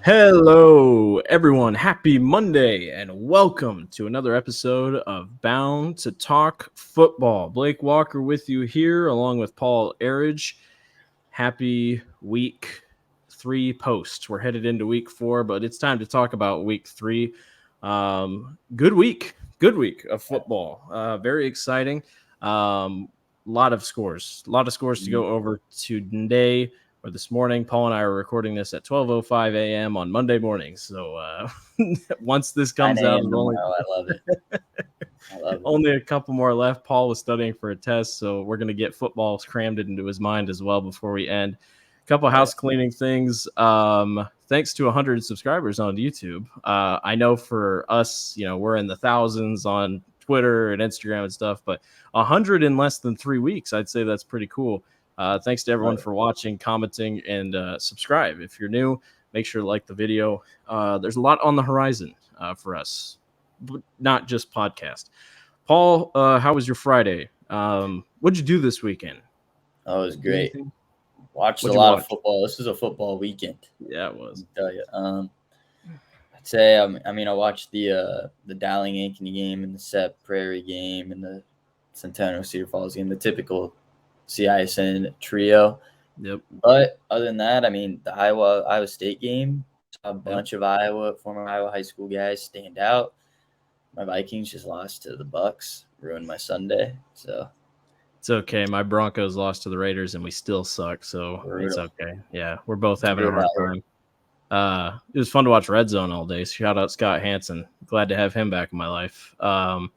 Hello, everyone. Happy Monday, and welcome to another episode of Bound to Talk Football. Blake Walker with you here, along with Paul Arridge. Happy week 3 post. We're headed into week 4, but it's time to talk about week 3. Good week of football. Very exciting. Lot of scores to go over today. Or this morning. Paul and I are recording this at 12:05 a.m. on Monday morning. So once this comes 9 out, a.m. tomorrow. I love it. only a couple more left. Paul was studying for a test, so we're going to get football crammed into his mind as well before we end. A couple house cleaning things. Thanks to 100 subscribers on YouTube. I know for us, we're in the thousands on Twitter and Instagram and stuff, but 100 in less than 3 weeks, I'd say that's pretty cool. Thanks to everyone for watching, commenting, and subscribe. If you're new, make sure to like the video. There's a lot on the horizon for us, but not just podcast. Paul, how was your Friday? What'd you do this weekend? Oh, it was great. Anything? Watched What'd a you lot watch? of football. This was a football weekend. Yeah, it was. I'll tell you. I'd say I watched the Dowling Ankeny game and the Sep Prairie game and the Centennial Cedar Falls game, the typical CISN trio. Yep. But other than that, the Iowa State game, saw a bunch of former Iowa high school guys stand out. My Vikings just lost to the Bucks, ruined my Sunday. So it's okay. My Broncos lost to the Raiders, and we still suck, so it's okay. Yeah, we're both having a hard time. It was fun to watch Red Zone all day. Shout out Scott Hansen. Glad to have him back in my life. Yeah,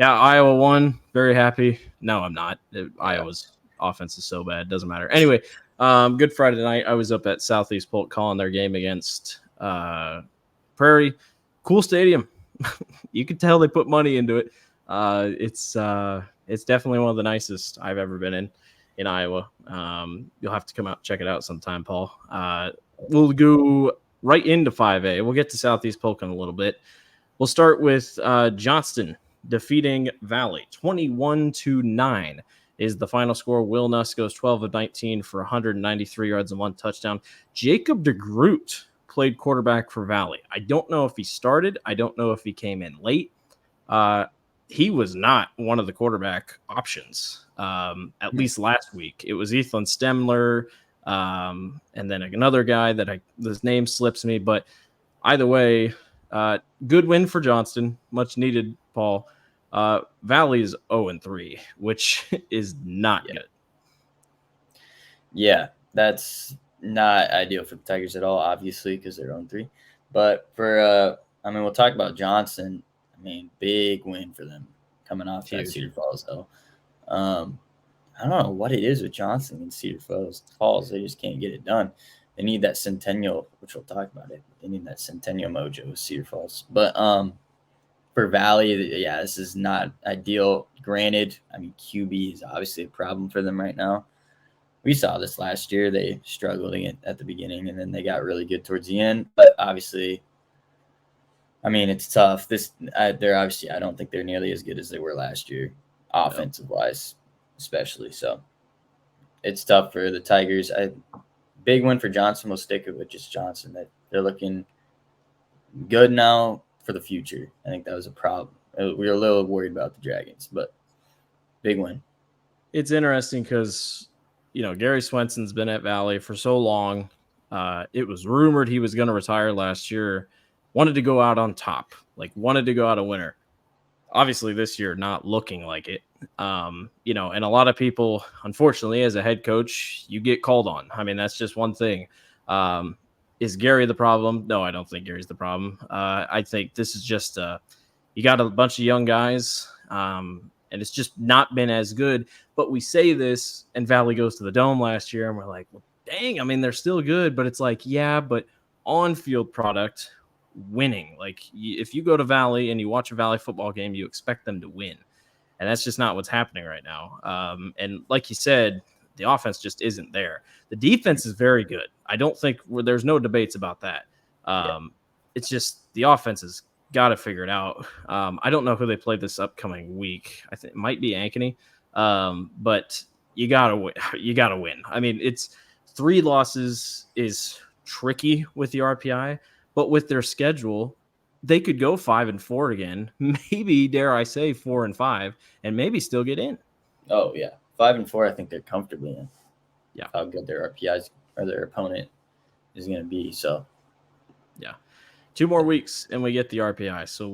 Iowa won. Very happy. No, I'm not. Iowa's offense is so bad. Doesn't matter. Anyway, Good Friday night. I was up at Southeast Polk calling their game against Prairie. Cool stadium. You could tell they put money into it. It's definitely one of the nicest I've ever been in Iowa. You'll have to come out and check it out sometime, Paul. We'll go right into 5A. We'll get to Southeast Polk in a little bit. We'll start with Johnston defeating Valley 21-9 is the final score. Will Nuss goes 12 of 19 for 193 yards and 1 touchdown. Jacob DeGroot played quarterback for Valley. I don't know if he started. I don't know if he came in late. He was not one of the quarterback options, at least last week. It was Ethan Stemler, and then another guy that his name slips me. But either way, good win for Johnston. Much needed, Paul. Valley's 0-3, which is not good. Yeah, that's not ideal for the Tigers at all, obviously, because they're 0-3. But for, we'll talk about Johnson. Big win for them coming off that Cedar Falls, though. I don't know what it is with Johnson and Cedar Falls. They just can't get it done. They need that Centennial, which we'll talk about it. They need that Centennial mojo with Cedar Falls. But for Valley, yeah, this is not ideal. Granted, QB is obviously a problem for them right now. We saw this last year. They struggled at the beginning, and then they got really good towards the end. But obviously, it's tough. They're obviously, I don't think they're nearly as good as they were last year, offensive-wise, especially. So it's tough for the Tigers. Big win for Johnson. We'll stick it with just Johnson. That they're looking good now for the future. I think that was a problem. We were a little worried about the Dragons, but big win. It's interesting because, Gary Swenson's been at Valley for so long. It was rumored he was going to retire last year. Wanted to go out on top, wanted to go out a winner. Obviously, this year not looking like it. And a lot of people, unfortunately, as a head coach, you get called on. That's just one thing. Is Gary the problem? No, I don't think Gary's the problem. I think this is just you got a bunch of young guys, and it's just not been as good. But we say this, and Valley goes to the Dome last year, and we're like, well, dang, they're still good. But it's like, yeah, but on-field product, winning. If you go to Valley and you watch a Valley football game, you expect them to win. And that's just not what's happening right now. And like you said, the offense just isn't there. The defense is very good. I don't think there's no debates about that. It's just the offense has got to figure it out. I don't know who they play this upcoming week. I think it might be Ankeny. But you gotta win. You gotta win. It's 3 losses is tricky with the RPI, but with their schedule, they could go 5-4 again. Maybe, dare I say, 4-5, and maybe still get in. Oh yeah, 5-4. I think they're comfortably in. Yeah, how good their RPIs or their opponent is going to be. So yeah. 2 more weeks and we get the RPI. So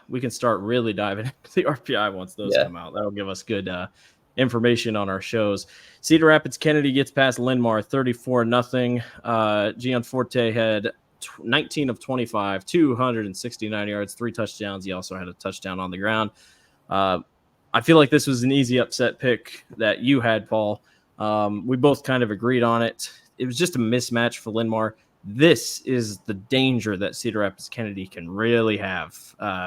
we can start really diving into the RPI once those come out. That'll give us good information on our shows. Cedar Rapids Kennedy gets past Linmar 34-0. Gianforte had 19 of 25, 269 yards, 3 touchdowns. He also had a touchdown on the ground. I feel like this was an easy upset pick that you had, Paul. We both kind of agreed on it. It was just a mismatch for Linmar. This is the danger that Cedar Rapids Kennedy can really have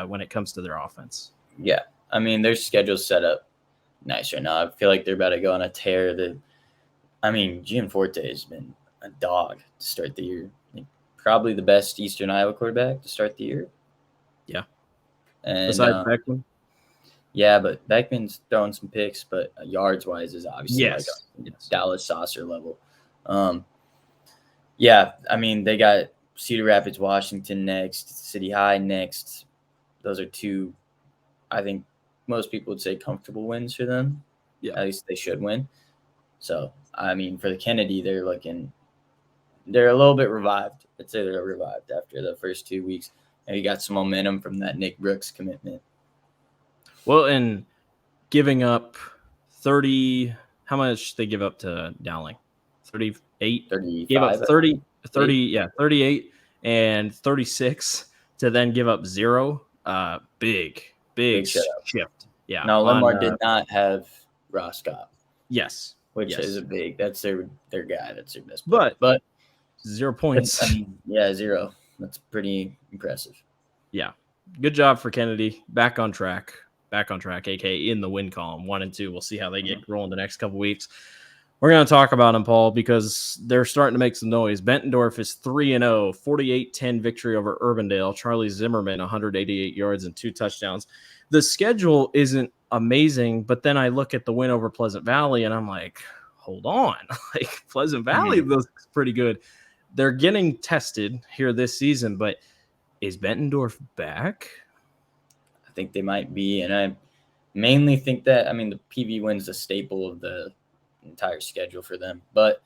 when it comes to their offense. Yeah. I mean, their schedule's set up nice right now. I feel like they're about to go on a tear. Gianforte has been a dog to start the year. Probably the best Eastern Iowa quarterback to start the year. Yeah. And besides Beckman? Yeah, but Beckman's throwing some picks, but yards-wise is obviously like a Dallas Saucer level. Yeah, I mean, they got Cedar Rapids, Washington next, City High next. Those are 2, I think most people would say comfortable wins for them. Yeah. At least they should win. So, I mean, for the Kennedy, they're a little bit revived. I'd say they're revived after the first 2 weeks. And you got some momentum from that Nick Brooks commitment. Well, and giving up 30, how much they give up to Dowling? 38? 35. Gave up 30, yeah, 38 and 36 to then give up 0. Big shift. Yeah. Now, Linmar did not have Roscoe. Yes. Which is that's their guy. That's their best player. But 0 points. 0. That's pretty impressive. Yeah. Good job for Kennedy. Back on track, aka in the win column, 1 and 2. We'll see how they get rolling the next couple weeks. We're going to talk about them, Paul, because they're starting to make some noise. Bettendorf is 3-0, 48-10 victory over Urbandale. Charlie Zimmerman, 188 yards and 2 touchdowns. The schedule isn't amazing, but then I look at the win over Pleasant Valley, and I'm like, hold on. Pleasant Valley looks pretty good. They're getting tested here this season, but is Bettendorf back? I think they might be, and I mainly think that, the PV win's a staple of the entire schedule for them. But,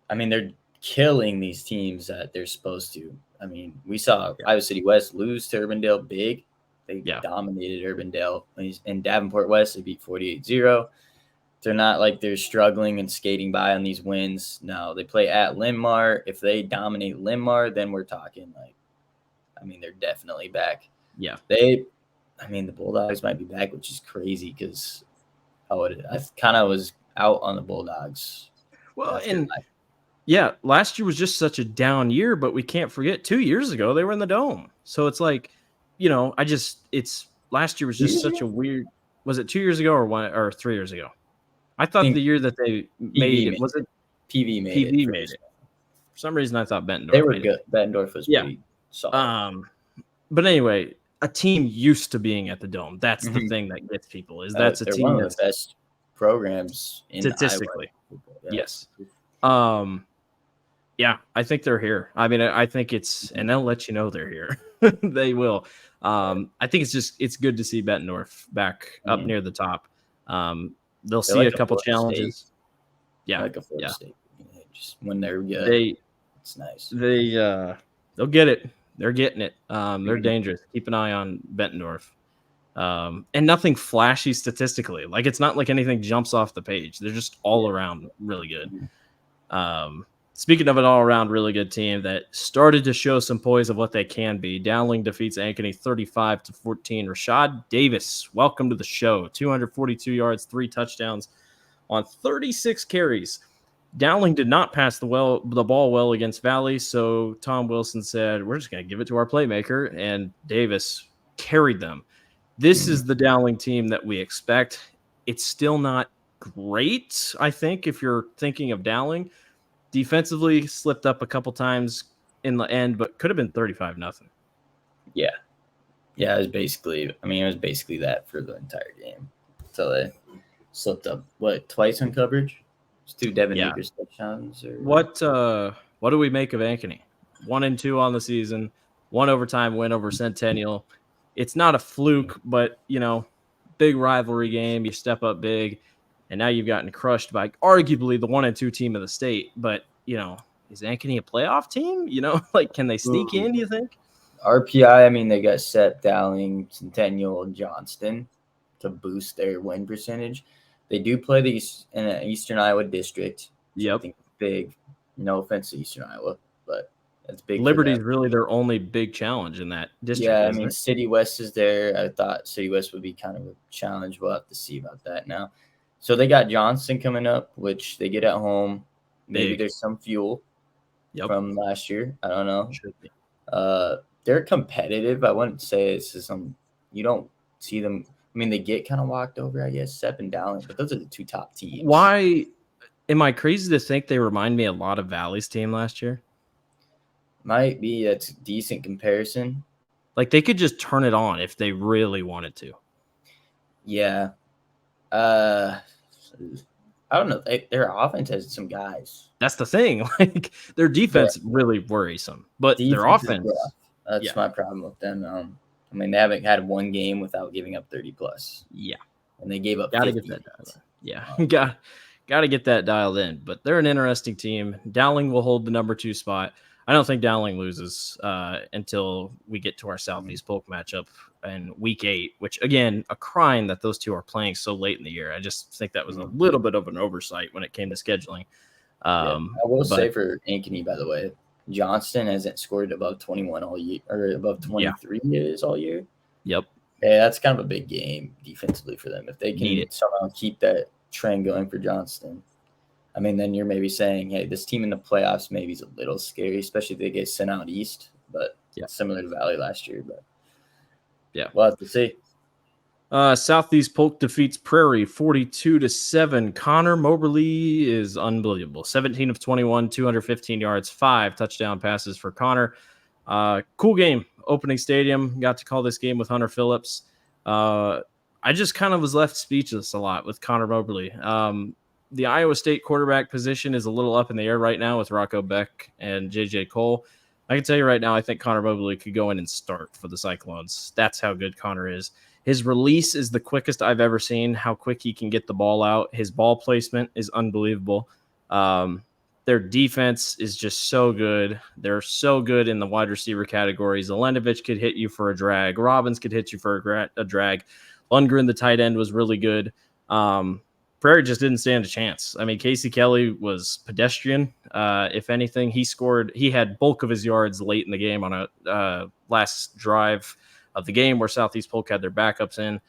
they're killing these teams that they're supposed to. We saw Iowa City West lose to Urbandale big. They dominated Urbandale. In Davenport West, they beat 48-0. They're not like they're struggling and skating by on these wins. No, they play at Linmar. If they dominate Linmar, then we're talking they're definitely back. Yeah. The Bulldogs might be back, which is crazy because I kind of was out on the Bulldogs. Well, last year was just such a down year, but we can't forget 2 years ago they were in the Dome. So it's like, last year was just such a weird. Was it 2 years ago or 3 years ago? I thought the year that they made it was it PV made PV it. made it. For some reason, I thought Bettendorf. They were good. Bettendorf was pretty solid. But anyway, a team used to being at the Dome. That's the thing that gets people. That's a team one of the best programs in statistically. Iowa. Yes. Yeah, I think they're here. I think it's, and they'll let you know they're here. They will. I think it's good to see Bettendorf back up near the top. They'll see a couple challenges. State. Yeah, like a Florida State. Just when they're good, it's nice. They'll get it. They're getting it. They're dangerous. Keep an eye on Bettendorf. And nothing flashy statistically. Like, it's not like anything jumps off the page. They're just all around really good. Speaking of an all-around really good team that started to show some poise of what they can be, Dowling defeats Ankeny 35-14. Rashad Davis, welcome to the show. 242 yards, 3 touchdowns on 36 carries. Dowling did not pass the ball well against Valley, so Tom Wilson said, we're just going to give it to our playmaker, and Davis carried them. This is the Dowling team that we expect. It's still not great, I think, if you're thinking of Dowling. Defensively slipped up a couple times in the end, but could have been 35-0. Yeah. Yeah, it was basically that for the entire game. So they slipped up, twice on coverage? It's 2 Devin Akers touchdowns? Or... What do we make of Ankeny? 1-2 on the season, 1 overtime win over Centennial. It's not a fluke, but big rivalry game. You step up big, and now you've gotten crushed by arguably the 1-2 team of the state. But is Ankeny a playoff team? Can they sneak in? Do you think? RPI, I mean, they got Sep, Dowling, Centennial, and Johnston to boost their win percentage. They do play in an Eastern Iowa district, which I think is big. No offense to Eastern Iowa, but that's big. Liberty's really their only big challenge in that district. Yeah, I mean, City West is there. I thought City West would be kind of a challenge. We'll have to see about that now. So they got Johnston coming up, which they get at home. Maybe there's some fuel from last year. I don't know. Should be. They're competitive. I wouldn't say it's just you don't see them. I mean, they get kind of walked over, I guess, Sep and Dowling, but those are the two top teams. Why am I crazy to think they remind me a lot of Valley's team last year? Might be. That's a decent comparison. Like, they could just turn it on if they really wanted to. Yeah. I don't know. Their offense has some guys. That's the thing. Like, their defense really worrisome, but their offense. That's my problem with them. I mean, they haven't had one game without giving up 30 plus. Yeah, and they gave up. Gotta 50. get that dialed in. Yeah, got to get that dialed in. But they're an interesting team. Dowling will hold the number 2 spot. I don't think Dowling loses until we get to our Southeast Polk matchup in week 8, which, again, a crime that those two are playing so late in the year. I just think that was a little bit of an oversight when it came to scheduling. I will say for Ankeny, by the way, Johnston hasn't scored above 21 all year, or above 23 all year. Yep. Yeah, that's kind of a big game defensively for them. If they can somehow keep that trend going for Johnston, I mean, then you're maybe saying, hey, this team in the playoffs maybe is a little scary, especially if they get sent out east, but similar to Valley last year. But we'll have to see. Southeast Polk defeats Prairie 42-7. Connor Moberly is unbelievable. 17 of 21, 215 yards, 5 touchdown passes for Connor. Cool game. Opening stadium. Got to call this game with Hunter Phillips. I just kind of was left speechless a lot with Connor Moberly. The Iowa State quarterback position is a little up in the air right now with Rocco Beck and J.J. Cole. I can tell you right now, I think Connor Moberly could go in and start for the Cyclones. That's how good Connor is. His release is the quickest I've ever seen, how quick he can get the ball out. His ball placement is unbelievable. Their defense is just so good. They're so good in the wide receiver categories. Zelenovich could hit you for a drag. Robbins could hit you for a drag. Lundgren, the tight end, was really good. Prairie just didn't stand a chance. I mean, Casey Kelly was pedestrian. If anything, he had bulk of his yards late in the game on a last drive of the game where Southeast Polk had their backups in.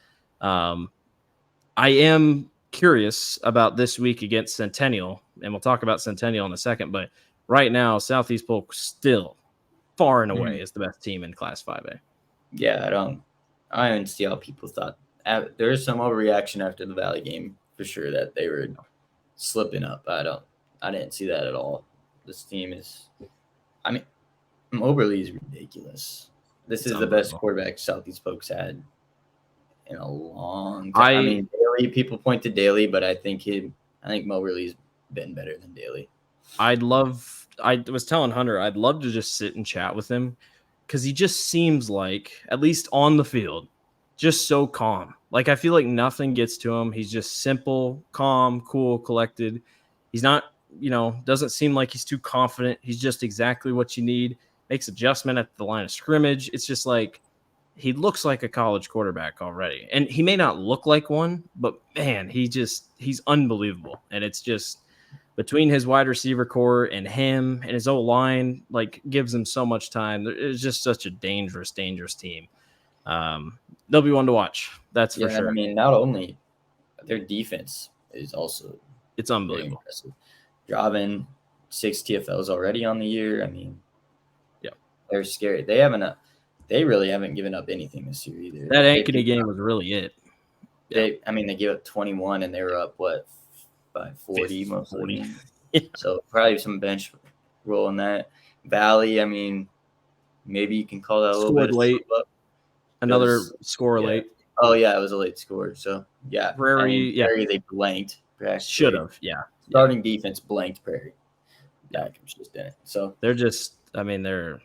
I am curious about this week against Centennial, and we'll talk about Centennial in a second, but right now, Southeast Polk still far and away is the best team in Class 5A. Yeah, I didn't see how people thought. There was some overreaction after the Valley game for sure that they were slipping up. I didn't see that at all. This team is, I mean, Moberly is ridiculous. This is the best quarterback Southeast Polk's had in a long time. I mean, Daly, people point to Daly, but I think Moberly's been better than Daly. I was telling Hunter, I'd love to just sit and chat with him because he just seems like, at least on the field, just so calm. Like, I feel like nothing gets to him. He's just simple, calm, cool, collected. He's not, doesn't seem like he's too confident. He's just exactly what you need. Makes adjustment at the line of scrimmage. It's just like, he looks like a college quarterback already. And he may not look like one, but man, he's unbelievable. And it's just between his wide receiver core and him and his O-line, like, gives him so much time. It's just such a dangerous, dangerous team. They'll be one to watch. That's for sure. I mean, not only their defense is also unbelievable. Impressive. Robin, 6 TFLs already on the year. I mean, they're scary. They really haven't given up anything this year either. That Ankeny game was really it. They gave up 21 and they were up by 40 most of the game. So probably some bench roll in that. Valley, I mean, maybe you can call that a little bit late. Another score late. Oh yeah, it was a late score. So yeah, Prairie, Prairie they blanked. Should have, yeah. Starting defense blanked Prairie. not consistent. So they're just, I mean, they're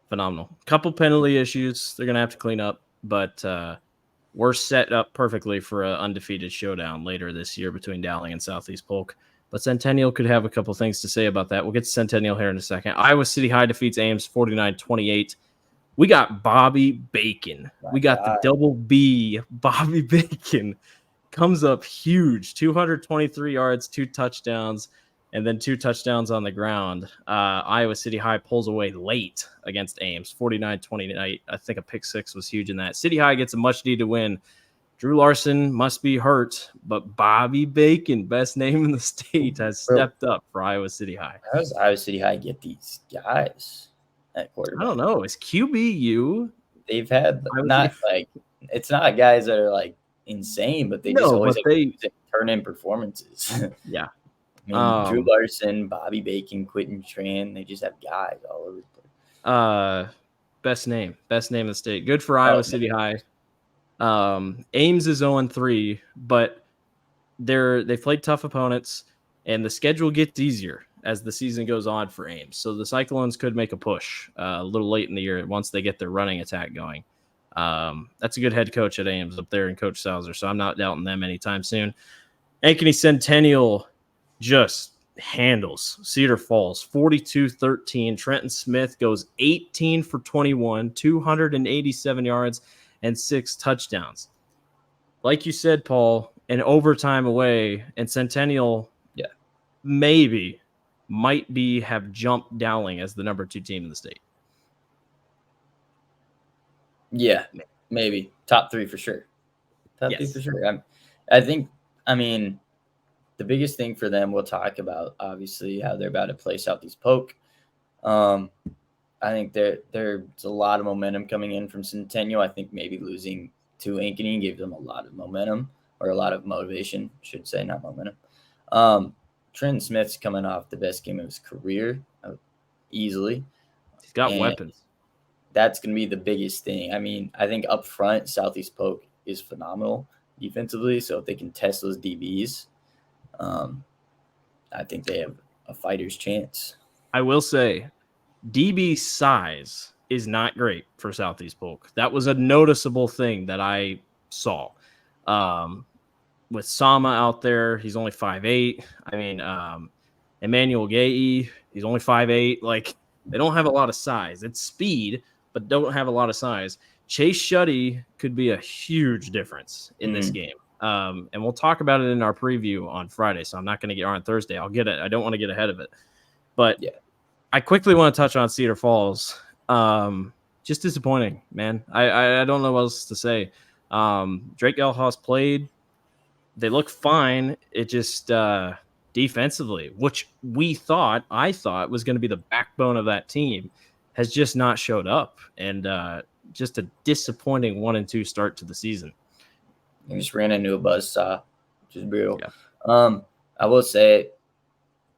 phenomenal. Couple penalty issues they're gonna have to clean up, but we're set up perfectly for an undefeated showdown later this year between Dowling and Southeast Polk. But Centennial could have a couple things to say about that. We'll get to Centennial here in a second. Iowa City High defeats Ames 49-28. We got Bobby Bacon. We got the double B. Bobby Bacon comes up huge. 223 yards, 2 touchdowns, and then 2 touchdowns on the ground. Iowa City High pulls away late against Ames, 49-28. I think a pick 6 was huge in that. City High gets a much-needed win. Drew Larson must be hurt, but Bobby Bacon, best name in the state, has stepped up for Iowa City High. How does Iowa City High get these guys at quarterback? I don't know. It's QBU. They've had it's not guys that are like insane, but they just always turn in performances. Yeah. I mean, Drew Larson, Bobby Bacon, Quentin Tran, they just have guys all over the place. Best name in the state. Good for Iowa City High. Ames is 0-3, but they've played tough opponents, and the schedule gets easier as the season goes on for Ames. So the Cyclones could make a push a little late in the year once they get their running attack going. That's a good head coach at Ames up there in Coach Salzer, so I'm not doubting them anytime soon. Ankeny Centennial just handles Cedar Falls 42-13. Trenton Smith goes 18 for 21, 287 yards, and 6 touchdowns. Like you said, Paul, an overtime away, and Centennial might have jumped Dowling as the number 2 team in the state. Yeah, maybe. Top 3 for sure. Top 3 for sure. I think, the biggest thing for them, we'll talk about, obviously, how they're about to play Southeast Polk. I think there's a lot of momentum coming in from Centennial. I think maybe losing to Ankeny gave them a lot of momentum, or a lot of motivation, should say, not momentum. Trenton Smith's coming off the best game of his career, easily. He's got weapons. That's going to be the biggest thing. I mean, I think up front, Southeast Polk is phenomenal defensively. So if they can test those DBs, I think they have a fighter's chance. I will say, DB size is not great for Southeast Polk. That was a noticeable thing that I saw. With Sama out there, he's only 5'8". I mean, Emmanuel Gay, he's only 5'8". Like, they don't have a lot of size. It's speed, but don't have a lot of size. Chase Shuddy could be a huge difference in this game. And we'll talk about it in our preview on Friday, so I'm not going to get on Thursday. I'll get it. I don't want to get ahead of it. But I quickly want to touch on Cedar Falls. Just disappointing, man. I don't know what else to say. Drake Elhaus played. They look fine. It just defensively, which I thought was going to be the backbone of that team, has just not showed up. And just a disappointing 1-2 start to the season. They just ran into a buzzsaw, which is brutal. Yeah. I will say,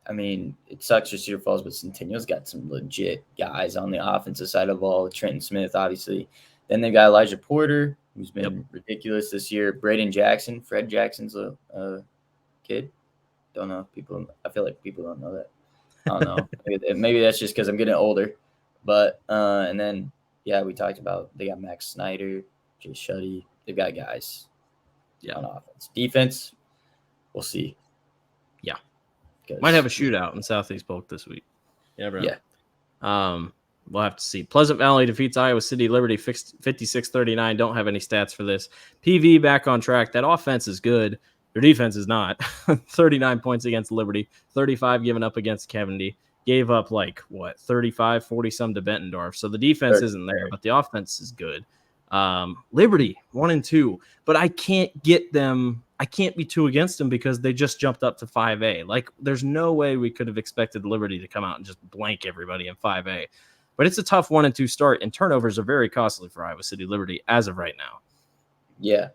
it sucks for Cedar Falls, but Centennial's got some legit guys on the offensive side of the ball. Trenton Smith, obviously. Then they got Elijah Porter, who's been ridiculous this year. Braden Jackson. Fred Jackson's a kid. Don't know if people – I feel like people don't know that. I don't know. Maybe that's just because I'm getting older. But and then, we talked about they got Max Snyder, Jay Shuddy. They've got guys on offense. Defense, we'll see. Yeah. Might have a shootout in Southeast Polk this week. You never know. We'll have to see. Pleasant Valley defeats Iowa City Liberty 56-39. Don't have any stats for this. PV back on track. That offense is good. Their defense is not. 39 points against Liberty. 35 given up against Kennedy. Gave up 35, 40-some to Bettendorf. So the defense isn't there, but the offense is good. Liberty 1-2, but I can't get them. I can't be 2 against them because they just jumped up to 5A. There's no way we could have expected Liberty to come out and just blank everybody in 5A. But it's a tough 1-2 start, and turnovers are very costly for Iowa City Liberty as of right now. Yeah.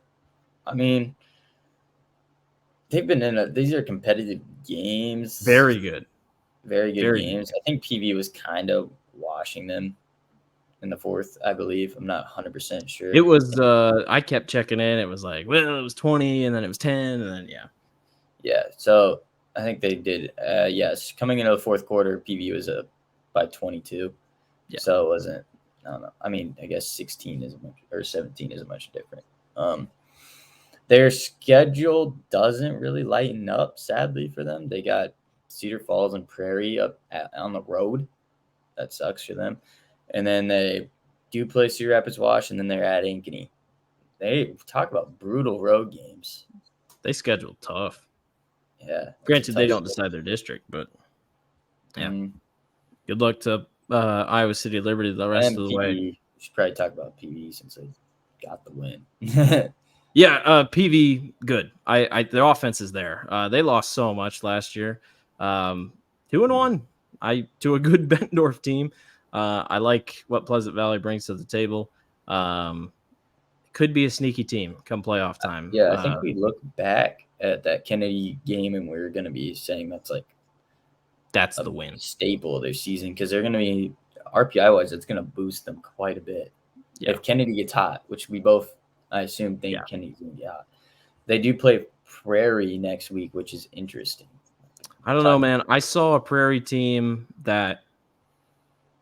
They've been these are competitive games. Very good. Very good games. I think PV was kind of washing them in the 4th, I believe. I'm not 100% sure. It was, I kept checking in. It was it was 20, and then it was 10, and then, Yeah, so I think they did. Yes, coming into the fourth quarter, PV was up by 22. Yeah. So it wasn't. I don't know. I mean, I guess 16 is much, or 17 is much different. Their schedule doesn't really lighten up, sadly for them. They got Cedar Falls and Prairie on the road. That sucks for them. And then they do play Cedar Rapids Wash, and then they're at Ankeny. They talk about brutal road games. They scheduled tough. Yeah. Granted, they don't decide their district, but yeah. Good luck to Iowa City Liberty the rest of the way. We should probably talk about PV since they got the win. Yeah, PV good. Their offense is there. They lost so much last year. 2-1. To a good Bettendorf team. I like what Pleasant Valley brings to the table. Could be a sneaky team come playoff time. Yeah, I think we look back at that Kennedy game and we're going to be saying that's the win staple of their season because they're going to be RPI wise. It's going to boost them quite a bit. Yeah. If Kennedy gets hot, which we both, I assume, think Kennedy's going to get hot. They do play Prairie next week, which is interesting. I don't know, man. I saw a Prairie team that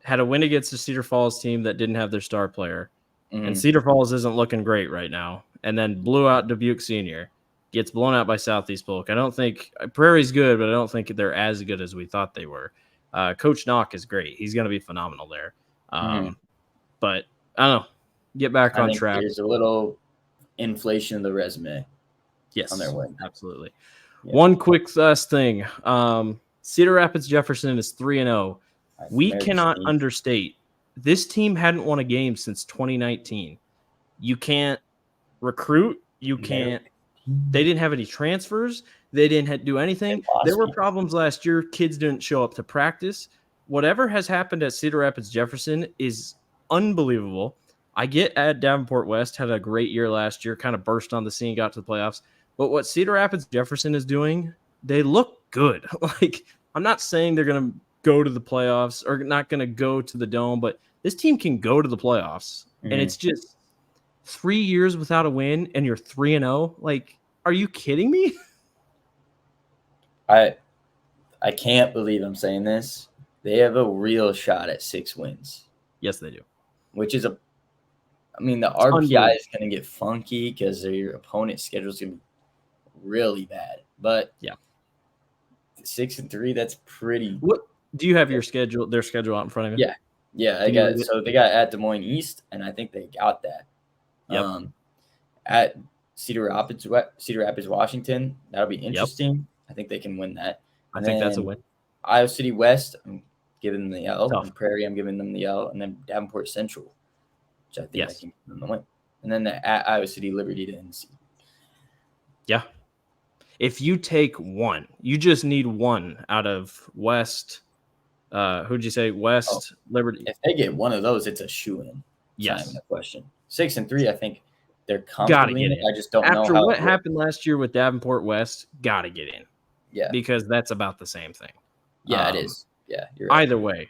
had a win against the Cedar Falls team that didn't have their star player. And Cedar Falls isn't looking great right now. And then blew out Dubuque Senior. Gets blown out by Southeast Polk. I don't think Prairie's good, but I don't think they're as good as we thought they were. Coach Knock is great. He's going to be phenomenal there. But I don't know. Get back on track. There's a little inflation in the resume. Yes, on their way. Absolutely. Yeah. One quick last thing. Cedar Rapids Jefferson is 3-0. We cannot understate. This team hadn't won a game since 2019. You can't recruit. You can't. They didn't have any transfers. They didn't do anything. There were problems last year. Kids didn't show up to practice. Whatever has happened at Cedar Rapids Jefferson is unbelievable. I get at Davenport West had a great year last year, kind of burst on the scene, got to the playoffs. But what Cedar Rapids Jefferson is doing, they look good. I'm not saying they're going to go to the playoffs or not going to go to the Dome, but this team can go to the playoffs. And it's just 3 years without a win and you're 3-0. Are you kidding me? I can't believe I'm saying this. They have a real shot at 6 wins. Yes, they do. Which is the RPI is going to get funky because your opponent's schedule is going to be really bad. But 6-3, that's pretty. What do you have their schedule out in front of you? Yeah. They got at Des Moines East, and I think they got that. Yep. At Cedar Rapids, Washington, that'll be interesting. Yep. I think they can win that. I think that's a win. Iowa City West, I'm giving them the L. And Prairie, I'm giving them the L. And then Davenport Central, which I think I can give them the win. And then at Iowa City Liberty to NC. Yeah. If you take one, you just need one out of West. Who'd you say? West, Liberty. If they get one of those, it's a shoe-in. Yes. Not even a question. 6-3, I think they're comfortably in it. I just don't know after what happened last year with Davenport West, got to get in. Yeah. Because that's about the same thing. Yeah, it is. Yeah, you're right. Either way,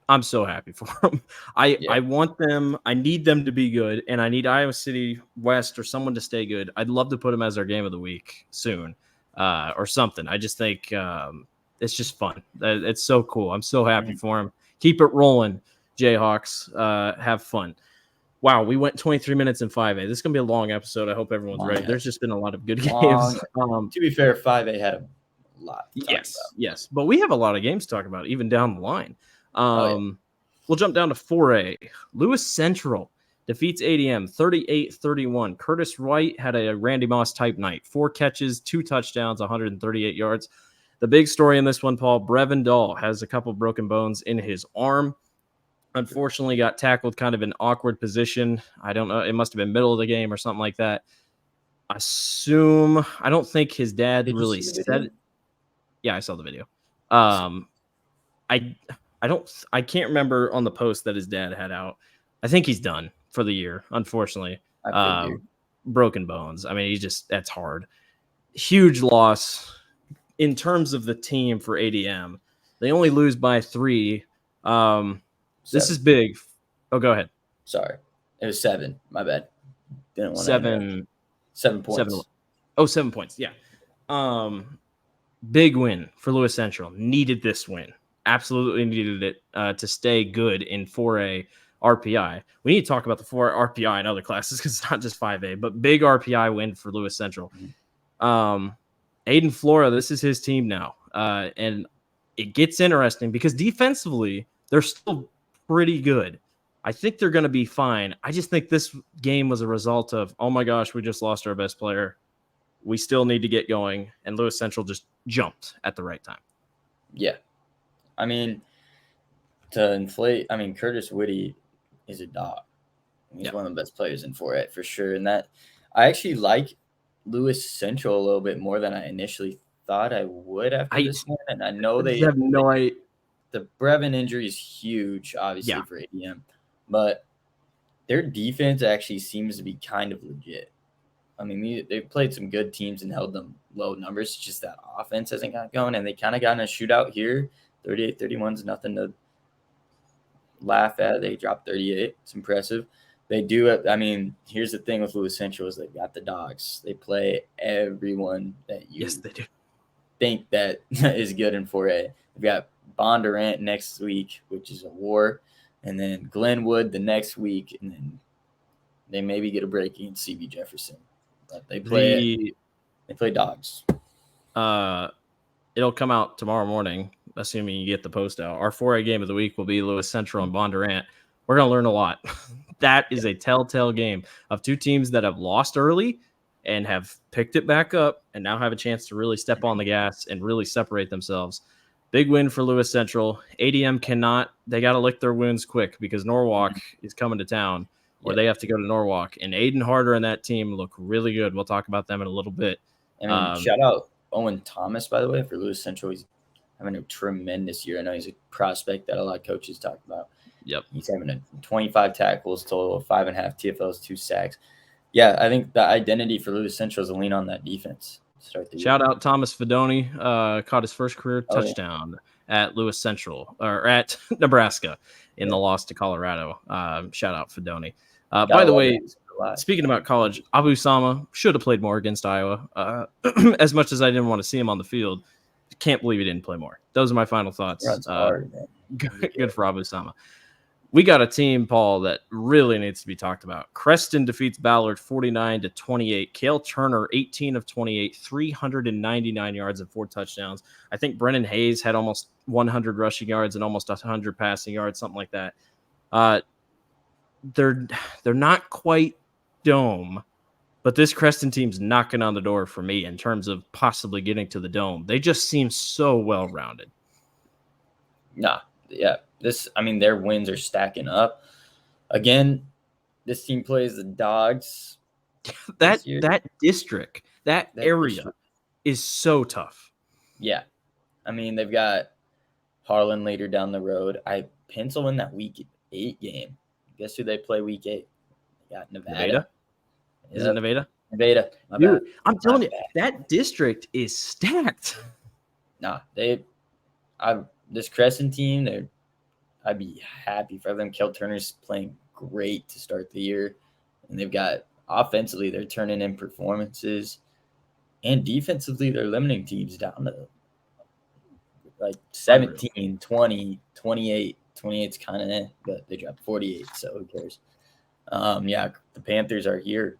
I'm so happy for them. I want them. I need them to be good, and I need Iowa City West or someone to stay good. I'd love to put them as our game of the week soon, or something. I just think it's just fun. It's so cool. I'm so happy for them. Keep it rolling, Jayhawks. Have fun. Wow, we went 23 minutes in 5A. This is going to be a long episode. I hope everyone's ready. There's just been a lot of good games. To be fair, 5A had a lot to talk about. Yes. But we have a lot of games to talk about, even down the line. We'll jump down to 4A. Lewis Central defeats ADM 38-31. Curtis Wright had a Randy Moss type night. 4 catches, 2 touchdowns, 138 yards. The big story in this one, Paul, Brevin Dahl has a couple broken bones in his arm. Unfortunately, got tackled kind of in awkward position. I don't know. It must have been middle of the game or something like that. I don't think his dad really said it. Yeah, I saw the video. I can't remember on the post that his dad had out. I think he's done for the year, unfortunately. Broken bones. I mean, that's hard. Huge loss in terms of the team for ADM. They only lose by 3. This is big. Oh, go ahead. Sorry. It was 7. My bad. Didn't want 7 points. 7 points. Yeah. Big win for Lewis Central. Needed this win. Absolutely needed it to stay good in 4A RPI. We need to talk about the 4 RPI in other classes because it's not just 5A, but big RPI win for Lewis Central. Aiden Flora, this is his team now. And it gets interesting because defensively, they're still pretty good. I think they're going to be fine. I just think this game was a result of, oh my gosh, we just lost our best player. We still need to get going. And Lewis Central just jumped at the right time. Yeah. I mean, Curtis Whitty is a dog. He's one of the best players in 4A for sure. And that I actually like Lewis Central a little bit more than I initially thought I would after this one. And I know they have no idea. The Brevin injury is huge, obviously, for ADM. But their defense actually seems to be kind of legit. I mean, they've played some good teams and held them low numbers. It's just that offense hasn't got going, and they kind of got in a shootout here. 38-31 is nothing to laugh at. They dropped 38. It's impressive. They do. I mean, here's the thing with Lewis Central is they've got the dogs. They play everyone that you they do. Think that is good in 4A. They've got Bondurant next week, which is a war, and then Glenwood the next week, and then they maybe get a break against CB Jefferson. But they play dogs. It'll come out tomorrow morning, assuming you get the post out. Our 4A game of the week will be Lewis Central and Bondurant. We're going to learn a lot. That is a telltale game of two teams that have lost early and have picked it back up and now have a chance to really step on the gas and really separate themselves. Big win for Lewis Central. ADM they got to lick their wounds quick because Norwalk is coming to town, or they have to go to Norwalk. And Aiden Harder and that team look really good. We'll talk about them in a little bit. I mean, shout out Owen Thomas, by the way, for Lewis Central. He's having a tremendous year. I know he's a prospect that a lot of coaches talk about. Yep. He's having 25 tackles total, 5.5 TFLs, 2 sacks. Yeah, I think the identity for Lewis Central is to lean on that defense. Shout out Thomas Fedoni, caught his first career touchdown at Lewis Central or at Nebraska in the loss to Colorado. Shout out Fedoni. By the way, speaking about college, Abu Sama should have played more against Iowa. As much as I didn't want to see him on the field, can't believe he didn't play more. Those are my final thoughts. Good for Abu Sama. We got a team, Paul, that really needs to be talked about. Creston defeats Ballard 49-28. Cale Turner, 18 of 28, 399 yards and 4 touchdowns. I think Brennan Hayes had almost 100 rushing yards and almost 100 passing yards, something like that. They're not quite dome, but this Creston team's knocking on the door for me in terms of possibly getting to the dome. They just seem so well-rounded. Their wins are stacking up. Again, this team plays the Dogs. that district, that area is so tough. Yeah. I mean, they've got Harlan later down the road. I pencil in that week 8 game. Guess who they play week 8? They got Nevada. Is it Nevada? Nevada. Dude, I'm telling you, that district is stacked. This Crescent team, I'd be happy for them. Cale Turner's playing great to start the year. And they've got offensively, they're turning in performances. And defensively, they're limiting teams down to like 17, 20, 28. 28's kind of but they dropped 48, so who cares? The Panthers are here.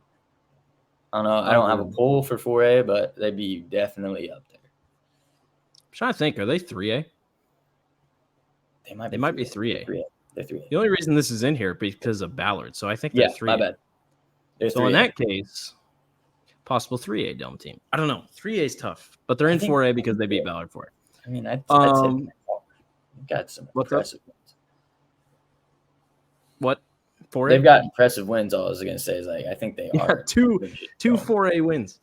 I don't know. I don't have a poll for 4A, but they'd be definitely up there. I'm trying to think. Are they 3A? They might be 3A. They're 3A. The only reason this is in here because of Ballard, so I think they're 3A. My bad. So 3A. In that case, possible 3A dome team. I don't know. 3A is tough, but they're in 4A because they beat Ballard for it. I mean, I'd say they've got some impressive wins. What? 4A? They've got impressive wins. All I was going to say is I think they are. Two 4A wins.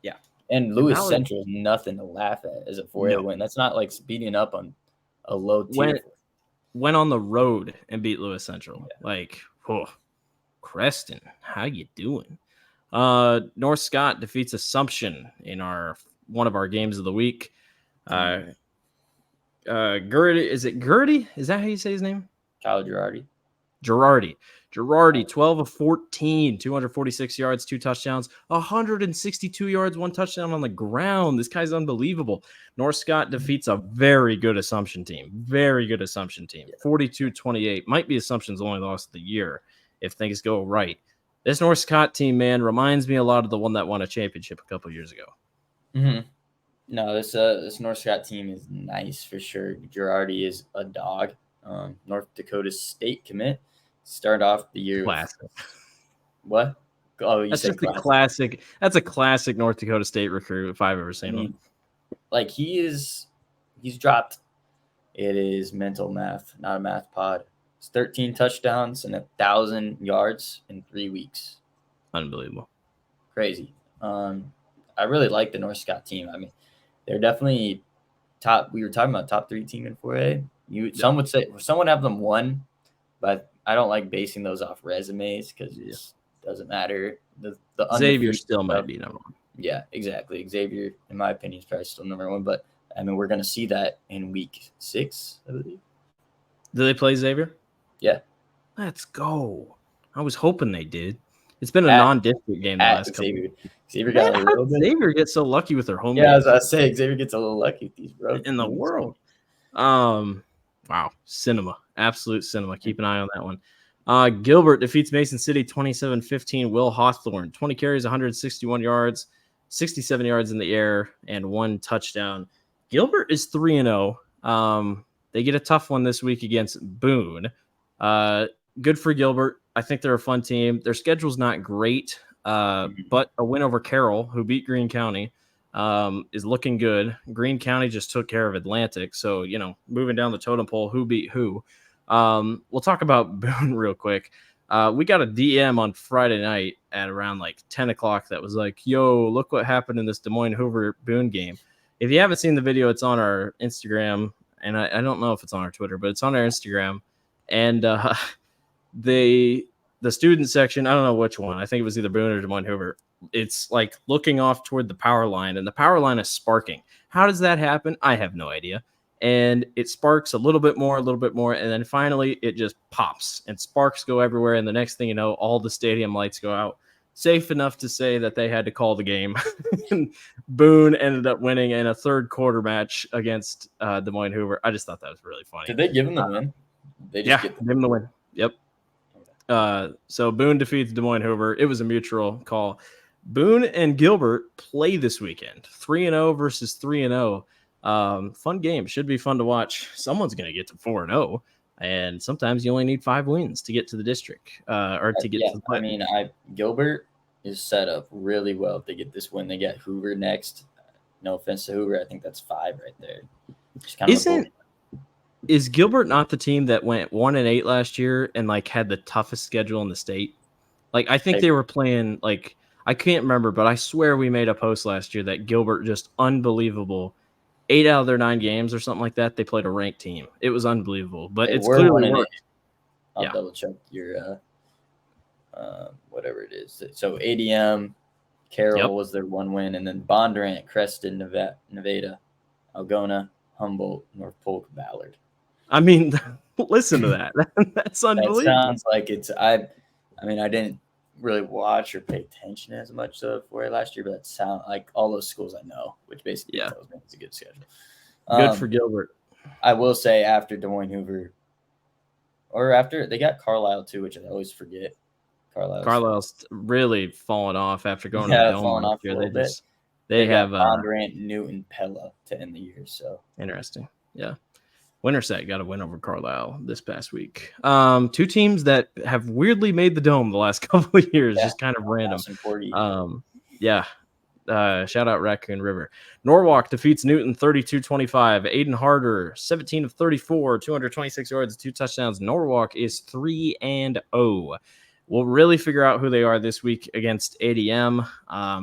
Yeah. And Lewis Central is nothing to laugh at as a 4A win. That's not like beating up on a low tier. Went on the road and beat Lewis Central. Yeah. Creston, how you doing? North Scott defeats Assumption in one of our games of the week. Gertie, is it Gertie? Is that how you say his name? Kyle Girardi. Girardi, 12 of 14, 246 yards, 2 touchdowns, 162 yards, 1 touchdown on the ground. This guy's unbelievable. North Scott defeats a very good Assumption team. 42-28. Might be Assumption's only loss of the year if things go right. This North Scott team, man, reminds me a lot of the one that won a championship a couple years ago. Mm-hmm. No, this North Scott team is nice for sure. Girardi is a dog. North Dakota State commit. Started off the year Classic. What? Oh, that's just classic. A classic. That's a classic North Dakota State recruit if I've ever seen one. Like he's dropped. It is mental math, not a math pod. It's 13 touchdowns and 1,000 yards in 3 weeks. Unbelievable. Crazy. I really like the North Scott team. I mean, they're definitely top. We were talking about top 3 team in 4A. Some would say some would have them 1, but I don't like basing those off resumes because it just doesn't matter. The Xavier still might be number 1. Yeah, exactly. Xavier, in my opinion, is probably still number 1. But I mean, we're going to see that in week 6, I believe. Do they play Xavier? Yeah. Let's go. I was hoping they did. It's been a non-district game the last couple. Xavier got a little bit. Xavier gets so lucky with their home. Yeah, as I say, Xavier gets a little lucky with these road in the world. Wow, cinema, absolute cinema. Keep an eye on that one. Gilbert defeats Mason City 27-15. Will Hawthorne 20 carries, 161 yards, 67 yards in the air, and 1 touchdown. Gilbert is 3-0. They get a tough one this week against Boone. Good for Gilbert. I think they're a fun team. Their schedule's not great, but a win over Carroll, who beat Greene County, is looking good. Greene County just took care of Atlantic. So, moving down the totem pole, who beat who? We'll talk about Boone real quick. We got a DM on Friday night at around like 10 o'clock that was like, yo, look what happened in this Des Moines Hoover Boone game. If you haven't seen the video, it's on our Instagram. And I don't know if it's on our Twitter, but it's on our Instagram. And the student section, I don't know which one. I think it was either Boone or Des Moines Hoover. It's like looking off toward the power line, and the power line is sparking. How does that happen? I have no idea. And it sparks a little bit more, and then finally it just pops, and sparks go everywhere. And the next thing you know, all the stadium lights go out. Safe enough to say that they had to call the game. Boone ended up winning in a third quarter match against Des Moines Hoover. I just thought that was really funny. Did they give him the win? They just give him the win. Yep. So Boone defeats Des Moines Hoover. It was a mutual call. Boone and Gilbert play this weekend. 3-0 versus 3-0. Fun game. Should be fun to watch. Someone's going to get to 4-0. And sometimes you only need 5 wins to get to the district or to get to the play. I mean, Gilbert is set up really well if they get this win. They get Hoover next. No offense to Hoover. I think that's 5 right there. Is Gilbert not the team that went 1-8 last year and like had the toughest schedule in the state? Like, I think they were playing like, I can't remember, but I swear we made a post last year that Gilbert just unbelievable. 8 out of their 9 games or something like that, they played a ranked team. It was unbelievable, but it's clearly worked. I'll double check your whatever it is. So ADM, Carroll was their 1 win, and then Bondurant, Creston, Nevada, Algona, Humboldt, North Polk, Ballard. I mean, listen to that. That's unbelievable. That sounds like it's. I mean, I didn't really watch or pay attention as much for it last year, but that sound like all those schools I know, which basically tells me it's a good schedule. Good for Gilbert. I will say after Des Moines Hoover, or after they got Carlisle too, which I always forget. Carlisle's really fallen off after going to the Dome fallen off year. A little bit. They have Bondurant, Newton, Pella to end the year. So interesting. Yeah. Winterset got a win over Carlisle this past week. 2 teams that have weirdly made the Dome the last couple of years, just kind of random. Shout out Raccoon River. Norwalk defeats Newton 32-25. Aiden Harder 17 of 34, 226 yards, 2 touchdowns. Norwalk is 3-0. We'll really figure out who they are this week against ADM.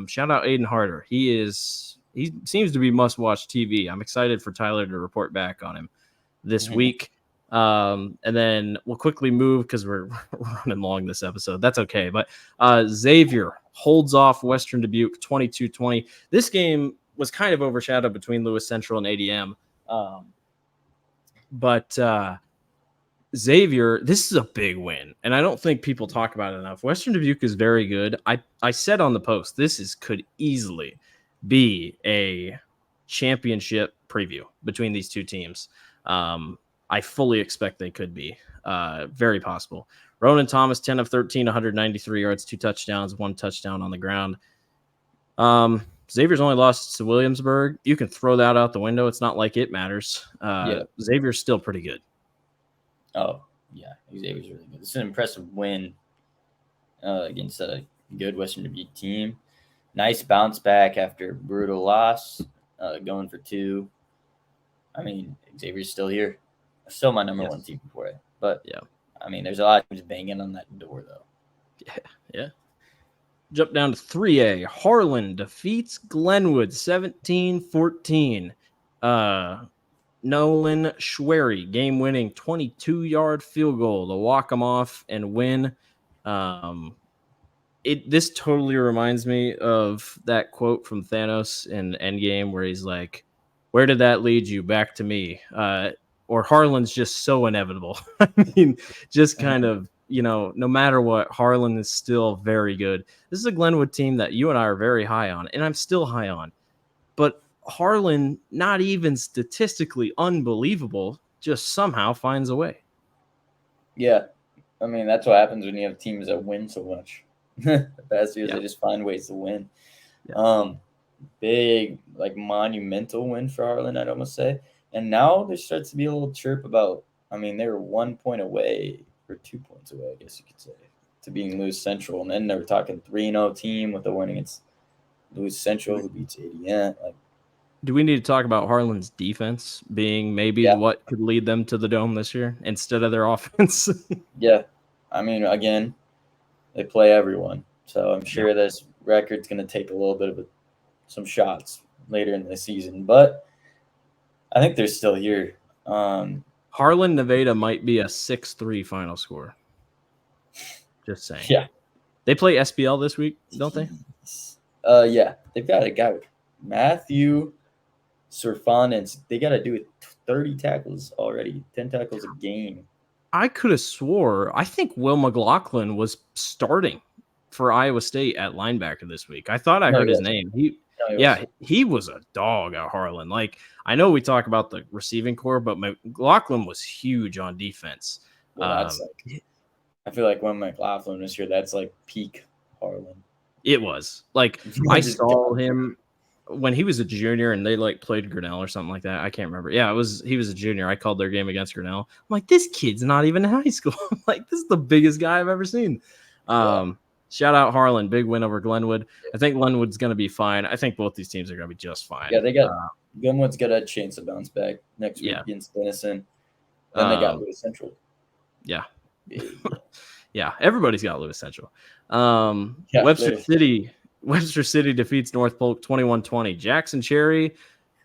Shout out Aiden Harder. He seems to be must-watch TV. I'm excited for Tyler to report back on him this week. And then we'll quickly move because we're running long this episode. That's okay. But Xavier holds off Western Dubuque 22-20. This game was kind of overshadowed between Lewis Central and ADM. But Xavier, this is a big win, and I don't think people talk about it enough. Western Dubuque is very good. I said on the post, could easily be a championship preview between these two teams. I fully expect they could be. Very possible. Ronan Thomas, 10 of 13, 193 yards, 2 touchdowns, 1 touchdown on the ground. Xavier's only lost to Williamsburg. You can throw that out the window. It's not like it matters. Xavier's still pretty good. Oh, yeah. Xavier's really good. It's an impressive win against a good Western Dubuque team. Nice bounce back after a brutal loss, going for 2. I mean, Xavier's still here. Still my number one team for it. But, yeah, I mean, there's a lot of teams banging on that door, though. Yeah. Jump down to 3A. Harlan defeats Glenwood 17-14. Nolan Schwery, game-winning 22-yard field goal to walk them off and win. This totally reminds me of that quote from Thanos in Endgame where he's like, "Where did that lead you? Back to me." Or Harlan's just so inevitable. I mean, just kind of, no matter what, Harlan is still very good. This is a Glenwood team that you and I are very high on, and I'm still high on. But Harlan, not even statistically unbelievable, just somehow finds a way. Yeah. I mean, that's what happens when you have teams that win so much. The past years, they just find ways to win. Yeah. Big, monumental win for Harlan, I'd almost say. And now there starts to be a little chirp about, I mean, they were 1 point away, or 2 points away, I guess you could say, to being Lewis Central. And then they were talking 3-0 team with a win against Lewis Central, who beats ADN. Do we need to talk about Harlan's defense being maybe what could lead them to the Dome this year instead of their offense? Yeah. I mean, again, they play everyone. So I'm sure this record's going to take a little bit of some shots later in the season. But I think they're still here. Harlan Nevada might be a 6-3 final score. Just saying. Yeah. They play SBL this week, don't they? Yeah. They've got a guy with Matthew Surfondance. They got to do 30 tackles already, 10 tackles a game. I could have swore, I think Will McLaughlin was starting for Iowa State at linebacker this week. I thought I heard his name. He was a dog at Harlan. I know we talk about the receiving core, but McLaughlin was huge on defense. Well, I feel like when McLaughlin was here, that's peak Harlan. It was. I saw him when he was a junior and they played Grinnell or something like that. I can't remember. Yeah, he was a junior. I called their game against Grinnell. I'm like, this kid's not even in high school. This is the biggest guy I've ever seen. Shout out Harlan, big win over Glenwood. I think Glenwood's going to be fine. I think both these teams are going to be just fine. Yeah, they got Glenwood's got a chance to bounce back next week against Denison. Then they got Lewis Central. Yeah. Yeah, everybody's got Lewis Central. Webster City defeats North Polk 21-20. Jackson Cherry,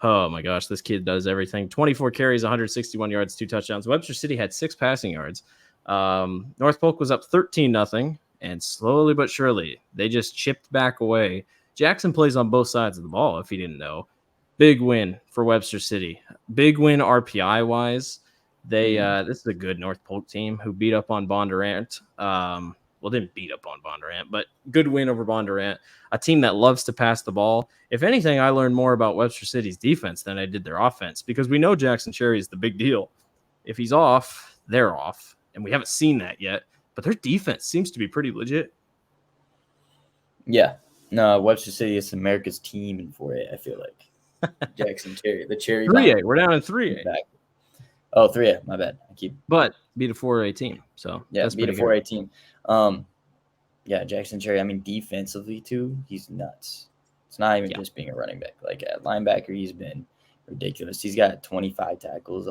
oh my gosh, this kid does everything. 24 carries, 161 yards, 2 touchdowns. Webster City had 6 passing yards. North Polk was up 13-0, and slowly but surely, they just chipped back away. Jackson plays on both sides of the ball, if you didn't know. Big win for Webster City. Big win RPI-wise. This is a good North Polk team who beat up on Bondurant. Didn't beat up on Bondurant, but good win over Bondurant, a team that loves to pass the ball. If anything, I learned more about Webster City's defense than I did their offense, because we know Jackson Cherry is the big deal. If he's off, they're off, and we haven't seen that yet, but their defense seems to be pretty legit. Yeah. No, Webster City is America's team in 4A, I feel like. Jackson Cherry, the Cherry 3A. Bomb. We're down in 3A. Oh, 3A. My bad. But beat a 4A team. So yeah, beat a 4A team. Yeah, Jackson Cherry. I mean, defensively too, he's nuts. It's not even just being a running back. At linebacker, he's been ridiculous. He's got 25 tackles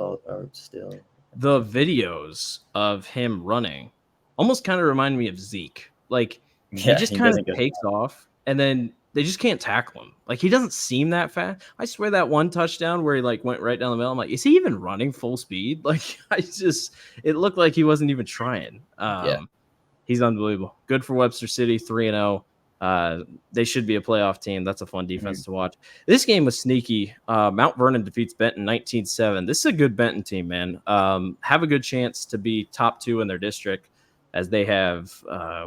still. The videos of him running almost kind of remind me of Zeke. He just kind of takes off, and then they just can't tackle him. He doesn't seem that fast. I swear that one touchdown where he went right down the middle, I'm like, is he even running full speed? It looked like he wasn't even trying. He's unbelievable. Good for Webster City, 3-0. They should be a playoff team. That's a fun defense to watch. This game was sneaky. Mount Vernon defeats Benton 19-7. This is a good Benton team, man. Have a good chance to be top 2 in their district, as they have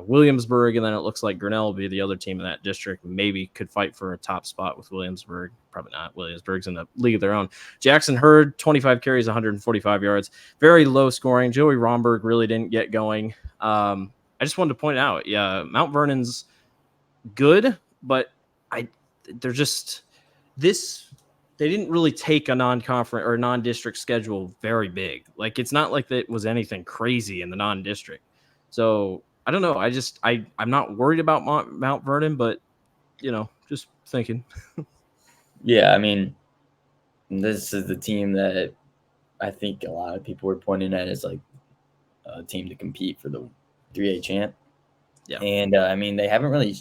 Williamsburg, and then it looks like Grinnell will be the other team in that district. Maybe could fight for a top spot with Williamsburg. Probably not. Williamsburg's in a league of their own. Jackson Hurd, 25 carries, 145 yards. Very low scoring. Joey Romberg really didn't get going. I just wanted to point out, Mount Vernon's good, but they're just this. They didn't really take a non-conference or non-district schedule very big. Like, it's not like that was anything crazy in the non-district. So I don't know. I'm not worried about Mount Vernon, but just thinking. Yeah, I mean, this is the team that I think a lot of people were pointing at as like a team to compete for the 3A champ. Yeah, and I mean, they haven't really.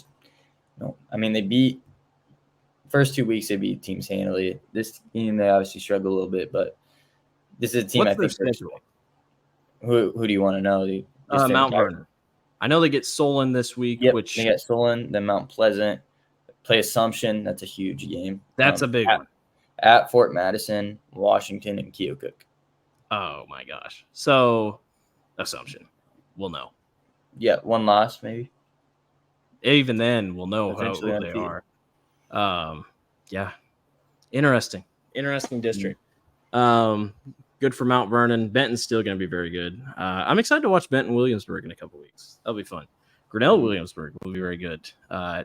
They beat first 2 weeks. They beat teams handily. This team, they obviously struggle a little bit, but this is a team. What's I think. their schedule? Who do you want to know? Mount Vernon. I know they get Solon this week. Yep, which they get Solon, then Mount Pleasant. Play Assumption. That's a huge game. That's a big one. At Fort Madison, Washington, and Keokuk. Oh my gosh! So Assumption, we'll know. Yeah, one loss maybe. Even then, we'll know who they are. Yeah, interesting district. Good for Mount Vernon. Benton's still going to be very good. I'm excited to watch Benton Williamsburg in a couple weeks. That'll be fun. Grinnell Williamsburg will be very good.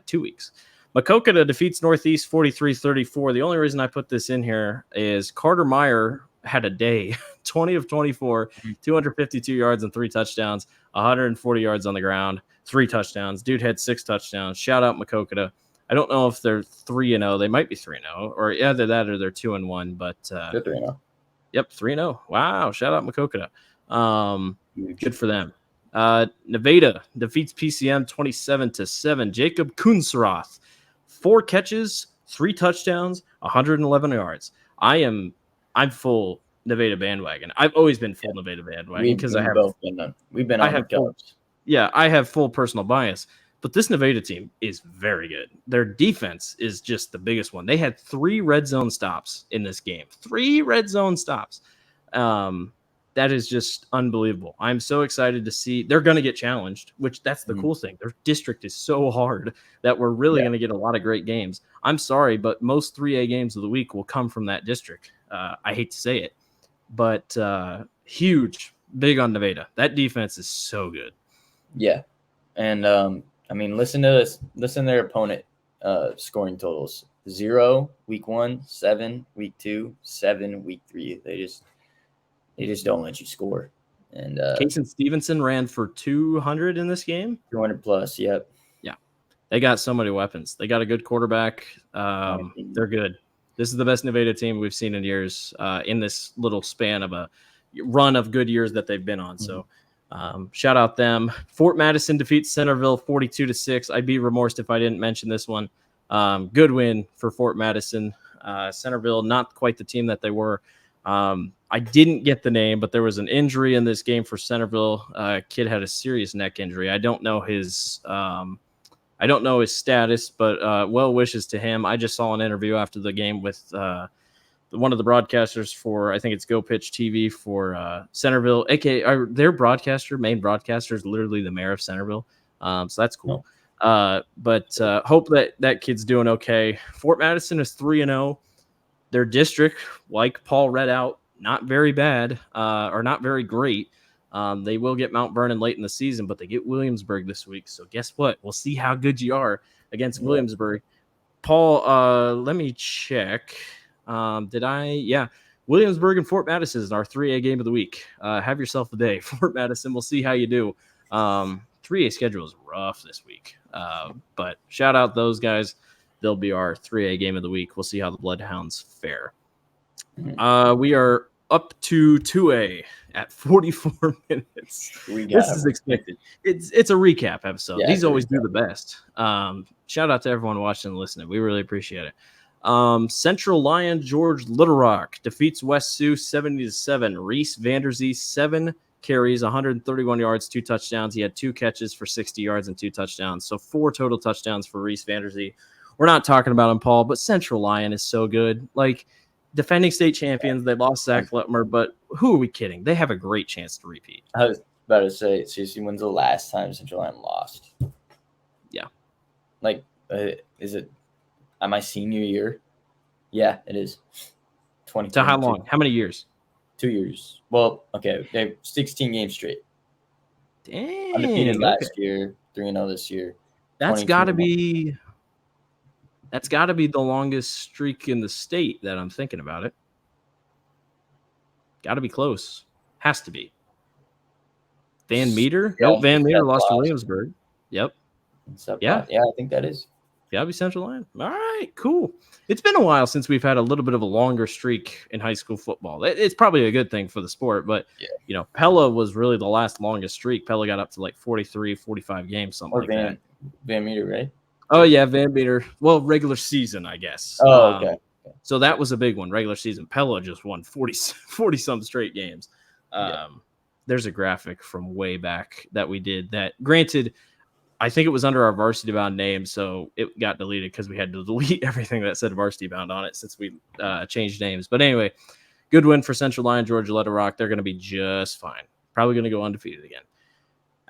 2 weeks. Maquoketa defeats Northeast 43-34. The only reason I put this in here is Carter Meyer had a day. 20 of 24, 252 yards and 3 touchdowns, 140 yards on the ground, 3 touchdowns. Dude had 6 touchdowns. Shout out Maquoketa. I don't know if they're 3-0. They might be 3-0, or either that or they're 2-1. But they're 3-0. Yep, 3-0. Wow, shout out Maquoketa. Good for them. Nevada defeats PCM 27-7. Jacob Kunzroth, 4 catches, 3 touchdowns, 111 yards. I'm full Nevada bandwagon. I've always been full Nevada bandwagon because we've been on the Cubs. Yeah, I have full personal bias. But this Nevada team is very good. Their defense is just the biggest one. They had 3 red zone stops in this game. 3 red zone stops. That is just unbelievable. I'm so excited to see. They're going to get challenged, which that's the cool thing. Their district is so hard that we're really going to get a lot of great games. I'm sorry, but most 3A games of the week will come from that district. I hate to say it, but big on Nevada. That defense is so good. Yeah. And, listen to their opponent scoring totals. 0 week 1, 7 week 2, 7 week 3. They just don't let you score. And Kason Stevenson ran for 200 in this game. 200 plus. Yep. Yeah, they got so many weapons. They got a good quarterback. They're good. This is the best Nevada team we've seen in years. In this little span of a run of good years that they've been on. So. Shout out them. Fort Madison defeats Centerville 42-6. I'd be remorsed if I didn't mention this one. Good win for Fort Madison. Centerville, not quite the team that they were. I didn't get the name, but there was an injury in this game for Centerville. Kid had a serious neck injury. I don't know his status, but well wishes to him. I just saw an interview after the game with one of the broadcasters for, I think it's Go Pitch TV for Centerville, aka their main broadcaster is literally the mayor of Centerville. So that's cool. But hope that kid's doing okay. Fort Madison is 3-0. Their district, like Paul read out, not very bad or not very great. They will get Mount Vernon late in the season, but they get Williamsburg this week. So guess what? We'll see how good you are against Williamsburg. Paul, let me check. Williamsburg and Fort Madison is our 3A game of the week. Have yourself a day. Fort Madison, we'll see how you do. 3A schedule is rough this week. But shout out those guys. They'll be our 3A game of the week. We'll see how the Bloodhounds fare. We are up to 2A at 44 minutes. This is expected. It's a recap episode. Yeah, these always do the best. Shout out to everyone watching and listening. We really appreciate it. Central Lion George Little Rock defeats West Sioux 70-7. Reese Vanderzee 7 carries, 131 yards, 2 touchdowns. He had 2 catches for 60 yards and 2 touchdowns. So 4 total touchdowns for Reese Vanderzee. We're not talking about him, Paul, but Central Lyon is so good. Like, defending state champions, they lost Zach Letmer, but who are we kidding? They have a great chance to repeat. I was about to say, seriously, when's the last time Central Lyon lost? Yeah. Like, is it my senior year? Yeah, it is. 2022. So how long? How many years? 2 years. Well, okay, they have 16 games straight. Dang. Undefeated last year, 3-0 this year. That's got to be the longest streak in the state that I'm thinking about it. Got to be close. Has to be. Van Meter? Yeah, nope, Van Meter lost to Williamsburg. Yep. Yeah, I think that is. Gotta be Central Lyon. All right, cool. It's been a while since we've had a little bit of a longer streak in high school football. It's probably a good thing for the sport, but Pella was really the last longest streak. Pella got up to like 43, 45 games, something that. Van Meter, right? Oh yeah, Van Meter. Well, regular season, I guess. Oh, okay. So that was a big one. Regular season. Pella just won 40 some straight games. There's a graphic from way back that we did that, granted, I think it was under our Varsity Bound name, so it got deleted because we had to delete everything that said Varsity Bound on it since we changed names. But anyway, good win for Central Lyon, Georgia Little Rock. They're going to be just fine. Probably going to go undefeated again.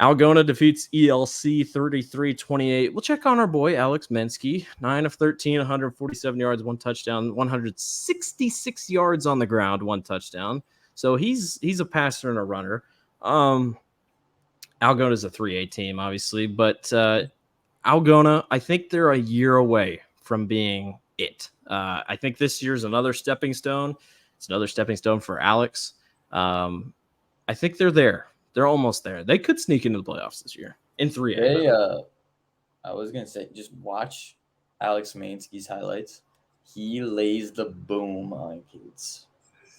Algona defeats ELC 33-28. We'll check on our boy, Alex Mensky. 9 of 13, 147 yards, 1 touchdown, 166 yards on the ground, 1 touchdown. So he's a passer and a runner. Algona's a 3A team, obviously, but Algona, I think they're a year away from being it. I think this year's another stepping stone. It's another stepping stone for Alex. I think they're there. They're almost there. They could sneak into the playoffs this year in 3A. I was going to say, just watch Alex Mansky's highlights. He lays the boom on kids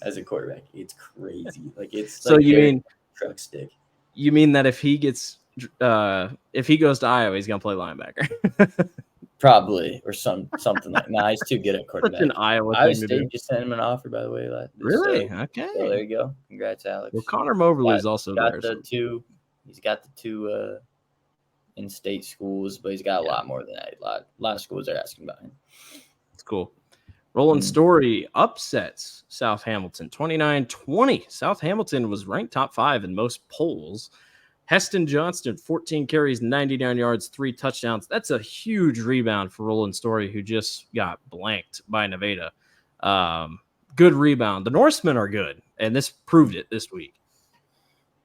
as a quarterback. It's crazy. Like, it's so like you mean truck stick. You mean that if he goes to Iowa, he's gonna play linebacker? Probably, or something like. Nah, he's too good at quarterback. Such an Iowa thing to do. do. Just sent him an offer, by the way. Really? Okay. So there you go. Congrats, Alex. Well, Connor Moberly is also got there. He's got the two in-state schools, but he's got a lot more than that. A lot of schools are asking about him. It's cool. Roland Story upsets South Hamilton 29-20. South Hamilton was ranked top 5 in most polls. Heston Johnston, 14 carries, 99 yards, 3 touchdowns. That's a huge rebound for Roland Story, who just got blanked by Nevada. Good rebound. The Norsemen are good, and this proved it this week.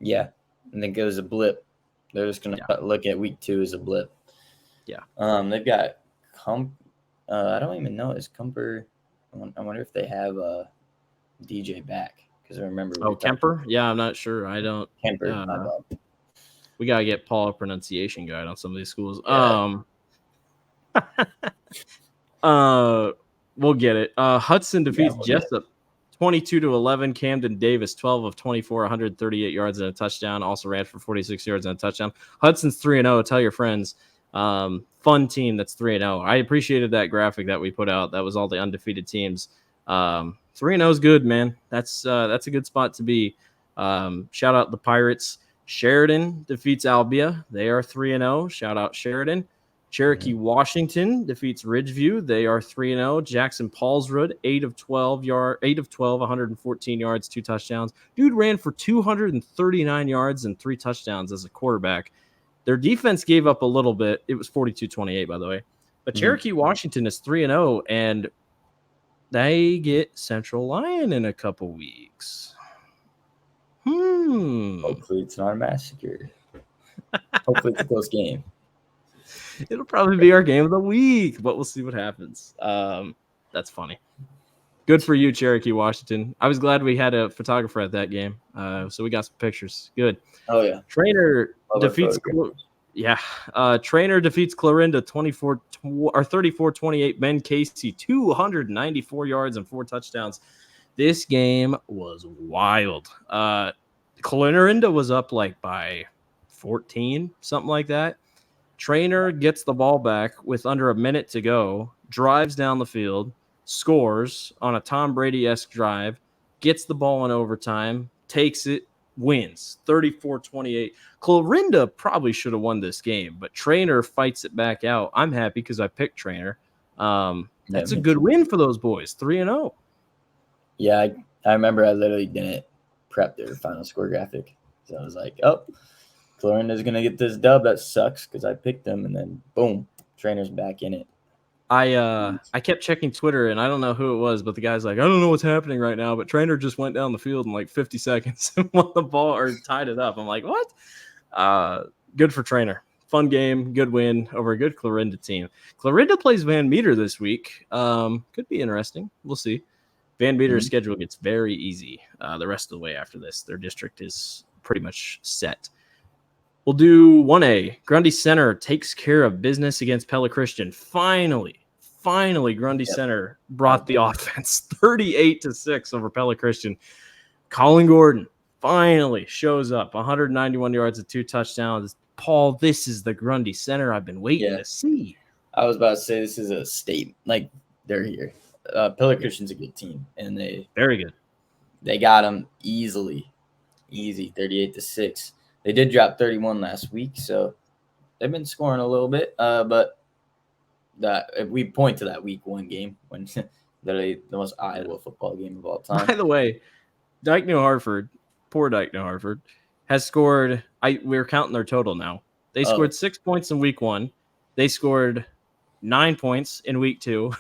Yeah, I think it was a blip. They're just going to look at week 2 as a blip. Yeah. They've got I don't even know. Is Kumper? I wonder if they have DJ back, because I remember. Kemper? Yeah, I'm not sure. I don't. Kemper. We gotta get Paul a pronunciation guide on some of these schools. Yeah. We'll get it. Hudson defeats Jessup 22-11. Camden Davis, 12 of 24, 138 yards and a touchdown. Also ran for 46 yards and a touchdown. Hudson's 3-0. Tell your friends. Fun team that's 3-0. I appreciated that graphic that we put out. That was all the undefeated teams. 3-0 is good, man. That's a good spot to be. Shout out the Pirates. Sheridan defeats Albia. They are 3-0. Shout out Sheridan. Cherokee Washington defeats Ridgeview. They are 3-0. Jackson Paulsrud, 8 of 12, 114 yards, 2 touchdowns. Dude ran for 239 yards and 3 touchdowns as a quarterback. Their defense gave up a little bit. It was 42-28, by the way. But Cherokee Washington is 3-0, and they get Central Lyon in a couple weeks. Hopefully it's not a massacre. Hopefully it's a close game. It'll probably be our game of the week, but we'll see what happens. That's funny. Good for you, Cherokee Washington. I was glad we had a photographer at that game, so we got some pictures. Good. Oh yeah. Trainer defeats. Trainer defeats Clarinda 34-28. Ben Casey 294 yards and 4 touchdowns. This game was wild. Clarinda was up like by 14, something like that. Trainer gets the ball back with under a minute to go, drives down the field, scores on a Tom Brady-esque drive, gets the ball in overtime, takes it, wins 34-28. Clarinda probably should have won this game, but Trainer fights it back out. I'm happy because I picked Trainer. That's a good win for those boys, 3-0. Yeah, I remember I literally didn't prep their final score graphic. So I was like, oh, Clarinda's going to get this dub. That sucks because I picked them. And then, boom, Trainer's back in it. I kept checking Twitter, and I don't know who it was, but the guy's like, I don't know what's happening right now, but Trainer just went down the field in like 50 seconds and won the ball or tied it up. I'm like, what? Good for Trainer. Fun game, good win over a good Clarinda team. Clarinda plays Van Meter this week. Could be interesting. We'll see. Van Meter's schedule gets very easy the rest of the way after this. Their district is pretty much set. We'll do 1A. Grundy Center takes care of business against Pella Christian. Finally, Grundy Center brought the offense 38-6 over Pella Christian. Colin Gordon finally shows up, 191 yards and 2 touchdowns. Paul, this is the Grundy Center I've been waiting to see. I was about to say this is a state. Like, they're here. Pella Christian's a good team, and very good. They got them easy, 38-6. They did drop 31 last week, so they've been scoring a little bit. But that if we point to that week 1 game when literally the most Iowa football game of all time. By the way, Dyke New Hartford, poor Dyke New Hartford, has scored. We're counting their total now. They scored 6 points in week 1. They scored 9 points in week 2.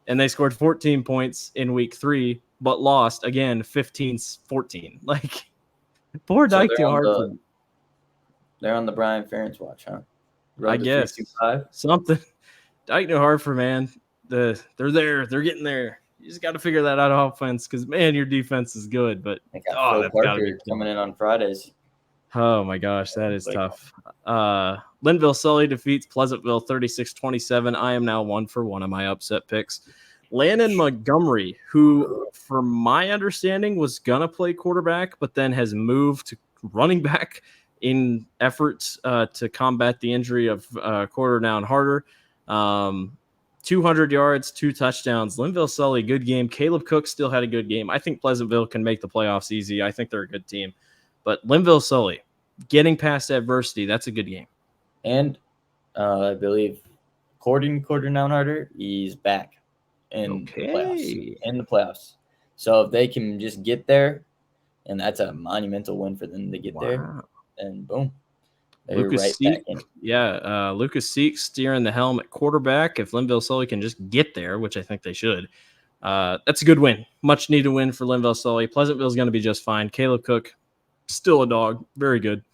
And they scored 14 points in week 3, but lost again 15-14. Like, poor Dyke New Hartford. They're on the Brian Ferentz watch, huh? I guess. Something. Dyke New Hartford, man. They're there. They're getting there. You just got to figure that out offense because, man, your defense is good. But that's got to be coming in on Fridays. Oh, my gosh. That is tough. Linville Sully defeats Pleasantville 36-27. I am now 1 for 1 of my upset picks. Landon Montgomery, who, from my understanding, was going to play quarterback, but then has moved to running back in efforts to combat the injury of quarter down harder. 200 yards, 2 touchdowns. Linville Sully, good game. Caleb Cook still had a good game. I think Pleasantville can make the playoffs easy. I think they're a good team. But Linville Sully, getting past adversity, that's a good game. And I believe according to quarter down harder, he's back in the playoffs. So if they can just get there, and that's a monumental win for them to get there, and boom. Lucas Seek, Lucas Seek steering the helm at quarterback. If Linville Sully can just get there, which I think they should, that's a good win. Much needed win for Linville Sully. Pleasantville's going to be just fine. Caleb Cook, still a dog. Very good.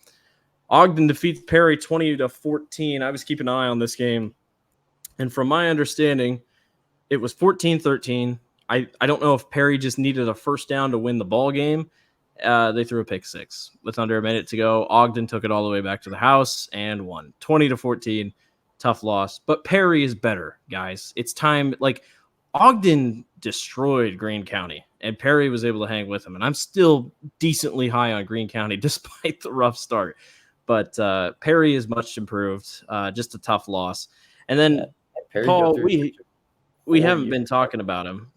Ogden defeats Perry 20-14. I was keeping an eye on this game. And from my understanding, it was 14-13. I don't know if Perry just needed a first down to win the ball game. They threw a pick 6 with under a minute to go. Ogden took it all the way back to the house and won 20-14. Tough loss, but Perry is better, guys. It's time. Like, Ogden destroyed Greene County, and Perry was able to hang with him. And I'm still decently high on Greene County despite the rough start. But Perry is much improved. Just a tough loss. And then Paul, we haven't been talking about him.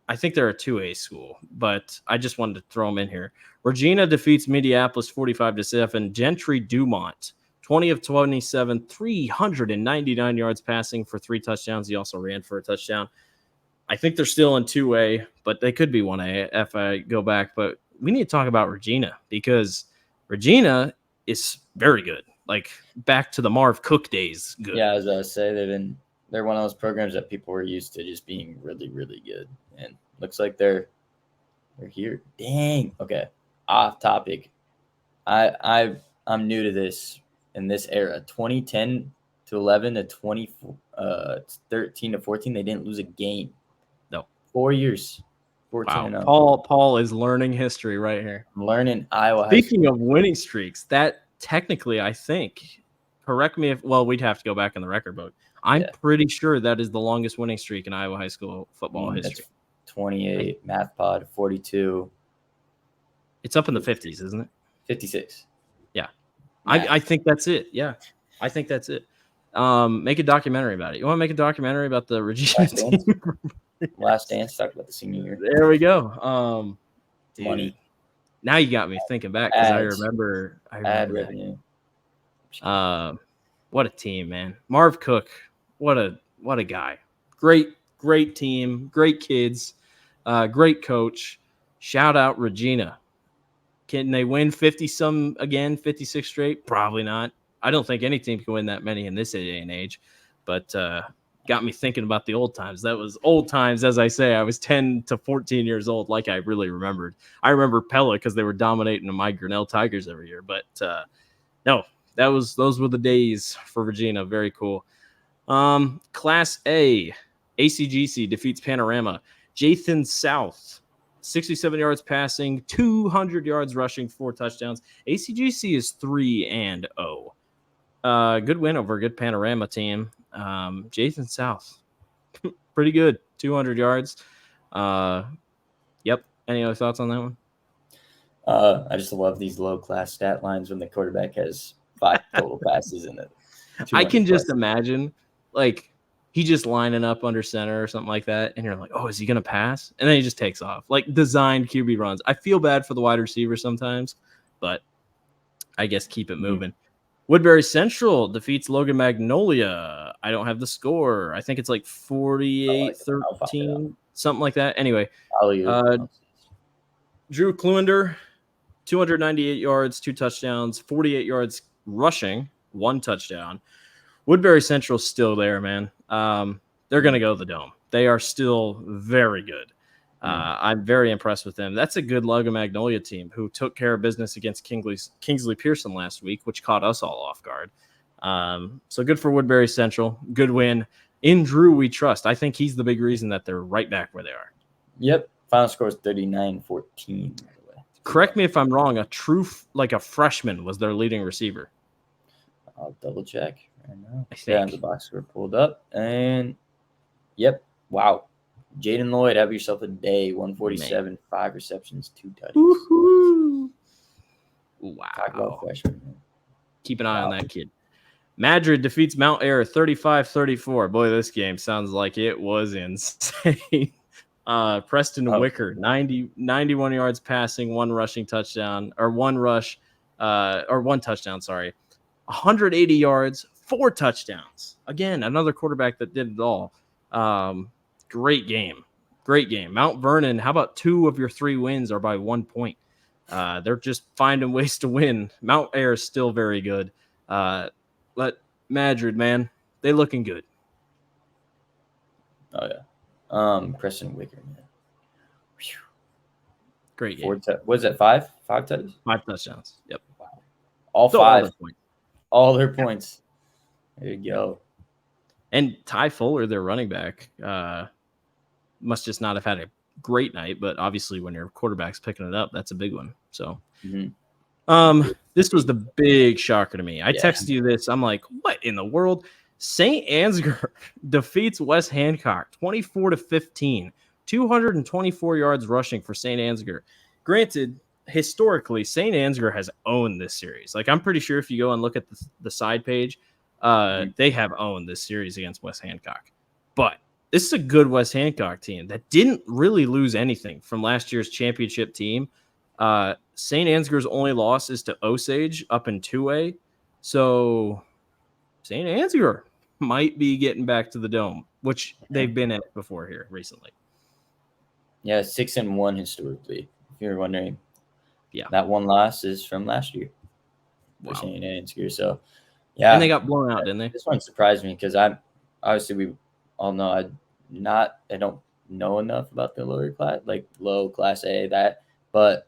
I think they're a 2A school, but I just wanted to throw them in here. Regina defeats Minneapolis 45-7. Gentry Dumont, 20 of 27, 399 yards passing for 3 touchdowns. He also ran for a touchdown. I think they're still in 2A, but they could be 1A if I go back. But we need to talk about Regina because Regina is very good. Like, back to the Marv Cook days. Good. Yeah, as I say, they're one of those programs that people were used to just being really, really good. And looks like they're here. Dang. Okay. Off topic. I'm new to this in this era. 2010 to 11 to 13 to 14. They didn't lose a game. No. 4 years. 14 wow. Paul is learning history right here. I'm learning Iowa. Speaking of winning streaks, that technically, I think, correct me if, we'd have to go back in the record book. I'm pretty sure that is the longest winning streak in Iowa high school football history. 28, Math Pod, 42. It's up in the 50s, isn't it? 56. Yeah. I think that's it. Yeah. I think that's it. Make a documentary about it. You want to make a documentary about the Regina team? Last Dance, talk about the senior year. There we go. Money. Now you got me thinking back because I remember ad revenue. What a team, man. Marv Cook, what a guy. Great team, great kids, great coach. Shout out Regina. Can they win 50-some again, 56 straight? Probably not. I don't think any team can win that many in this day and age, but got me thinking about the old times. That was old times, as I say. I was 10 to 14 years old, like I really remembered. I remember Pella because they were dominating the my Grinnell Tigers every year, but no, those were the days for Regina. Very cool. Class A, ACGC defeats Panorama. Jathan South, 67 yards passing, 200 yards rushing, 4 touchdowns. ACGC is 3-0. Good win over a good Panorama team. Jathan South, pretty good, 200 yards. Yep. Any other thoughts on that one? I just love these low class stat lines when the quarterback has 5 total passes in it. I can just imagine, like, he just lining up under center or something like that, and you're like, oh, is he going to pass? And then he just takes off. Like, designed QB runs. I feel bad for the wide receiver sometimes, but I guess keep it moving. Woodbury Central defeats Logan Magnolia. I don't have the score. I think it's like 48-13, something like that. Anyway, Drew Kluender, 298 yards, 2 touchdowns, 48 yards rushing, 1 touchdown. Woodbury Central's still there, man. They're going to go to the Dome. They are still very good. I'm very impressed with them. That's a good Logan Magnolia team who took care of business against Kingsley Pearson last week, which caught us all off guard. So good for Woodbury Central. Good win. In Drew, we trust. I think he's the big reason that they're right back where they are. Yep. Final score is 39-14. Correct me if I'm wrong. A freshman was their leading receiver. I'll double check right now. Yeah, the box score pulled up. And, yep. Wow. Jaden Lloyd, have yourself a day. 147, man. 5 receptions, 2 touchdowns. Woo-hoo. Wow. Talk about freshman, man. Keep an eye on that kid. Madrid defeats Mount Air 35-34. Boy, this game sounds like it was insane. Preston Wicker, 91 yards passing, 1 rushing touchdown, or 1 rush, or 1 touchdown, sorry. 180 yards, 4 touchdowns. Again, another quarterback that did it all. Great game. Mount Vernon, how about 2 of your 3 wins are by 1 point? They're just finding ways to win. Mount Air is still very good. But Madrid, man, they looking good. Oh, yeah. Preston Wicker, man. Whew. Great game. Was it 5? 5 touchdowns? 5 touchdowns. Yep. Wow. All 5. All their points. There you go. And Ty Fuller, their running back, must just not have had a great night. But obviously, when your quarterback's picking it up, that's a big one. So, this was the big shocker to me. I texted you this. I'm like, what in the world? St. Ansgar defeats West Hancock 24-15, 224 yards rushing for St. Ansgar. Granted, historically, St. Ansgar has owned this series. Like, I'm pretty sure if you go and look at the side page, they have owned this series against West Hancock. But this is a good West Hancock team that didn't really lose anything from last year's championship team. St. Ansgar's only loss is to Osage up in 2A. So St. Ansgar might be getting back to the Dome, which they've been at before here recently. Yeah, 6-1 historically, if you're wondering. Yeah. That 1 loss is from last year for St. Ansgar. So, yeah. And they got blown out, didn't they? This one surprised me because we all know I don't know enough about the lower class, like low class A, but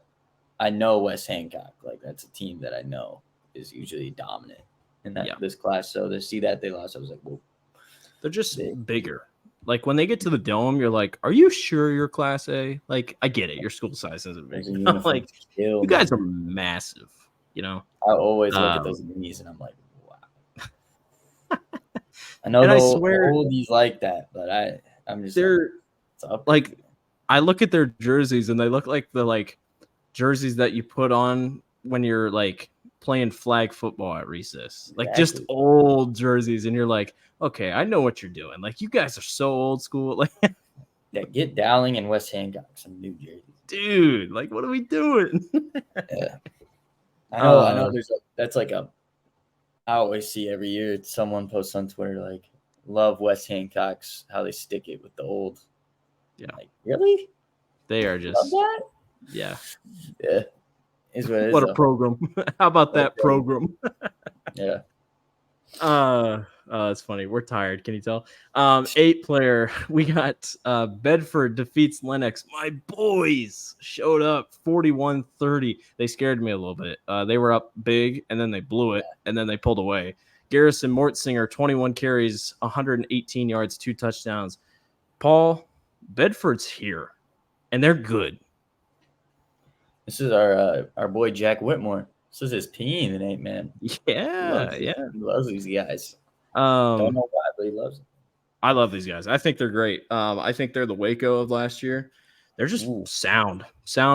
I know West Hancock. Like, that's a team that I know is usually dominant in this class. So to see that they lost, I was like, whoa. They're just bigger. Like, when they get to the Dome, you're like, are you sure you're class A? Like, I get it. Your school size isn't big. Like, you guys are massive, you know? I always look at those knees and I'm like, wow. I know the oldies like that, but I'm just like I look at their jerseys and they look like the jerseys that you put on when you're like playing flag football at recess. Like, just old jerseys, and you're like, okay, I know what you're doing. Like, you guys are so old school. Like, get Dowling and West Hancock some new jerseys. dude, like, what are we doing? Yeah. I know. That's like I always see every year someone posts on Twitter like, love Wes Hancock's how they stick it with the old. Yeah. Like, really? They are Love just, that? yeah. Yeah. Is what it is. What a program. How about that program? Yeah. It's funny. We're tired. Can you tell? 8-player. We got Bedford defeats Lennox. My boys showed up 41-30. They scared me a little bit. They were up big and then they blew it and then they pulled away. Garrison Mortsinger, 21 carries, 118 yards, 2 touchdowns. Paul, Bedford's here and they're good. This is our boy Jack Whitmore. This is his team, it ain't, man. Yeah, He loves these guys. Don't know why, but he loves them. I love these guys. I think they're great. I think they're the Waco of last year. They're just sound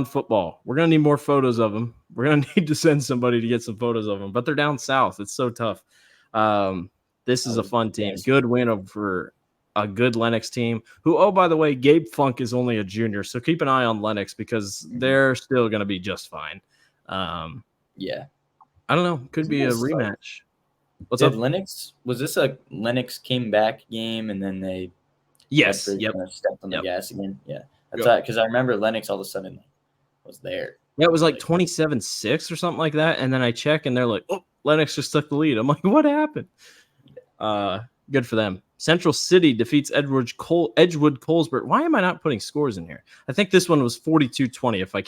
football. We're going to need more photos of them. We're going to need to send somebody to get some photos of them, but they're down south. It's so tough. This is a fun team. Good win over a good Lennox team who, oh, by the way, Gabe Funk is only a junior. So keep an eye on Lennox because they're still going to be just fine. Yeah. I don't know. Could be a rematch. What's up? Lennox, was this a Lennox came back game and then they stepped on the gas again? Yeah. That's right, because I remember Lennox all of a sudden was there. Yeah, it was like 27-6 or something like that. And then I check and they're like, oh, Lennox just took the lead. I'm like, what happened? Good for them. Central City defeats Edgewood Colesburg. Why am I not putting scores in here? I think this one was 42-20 if I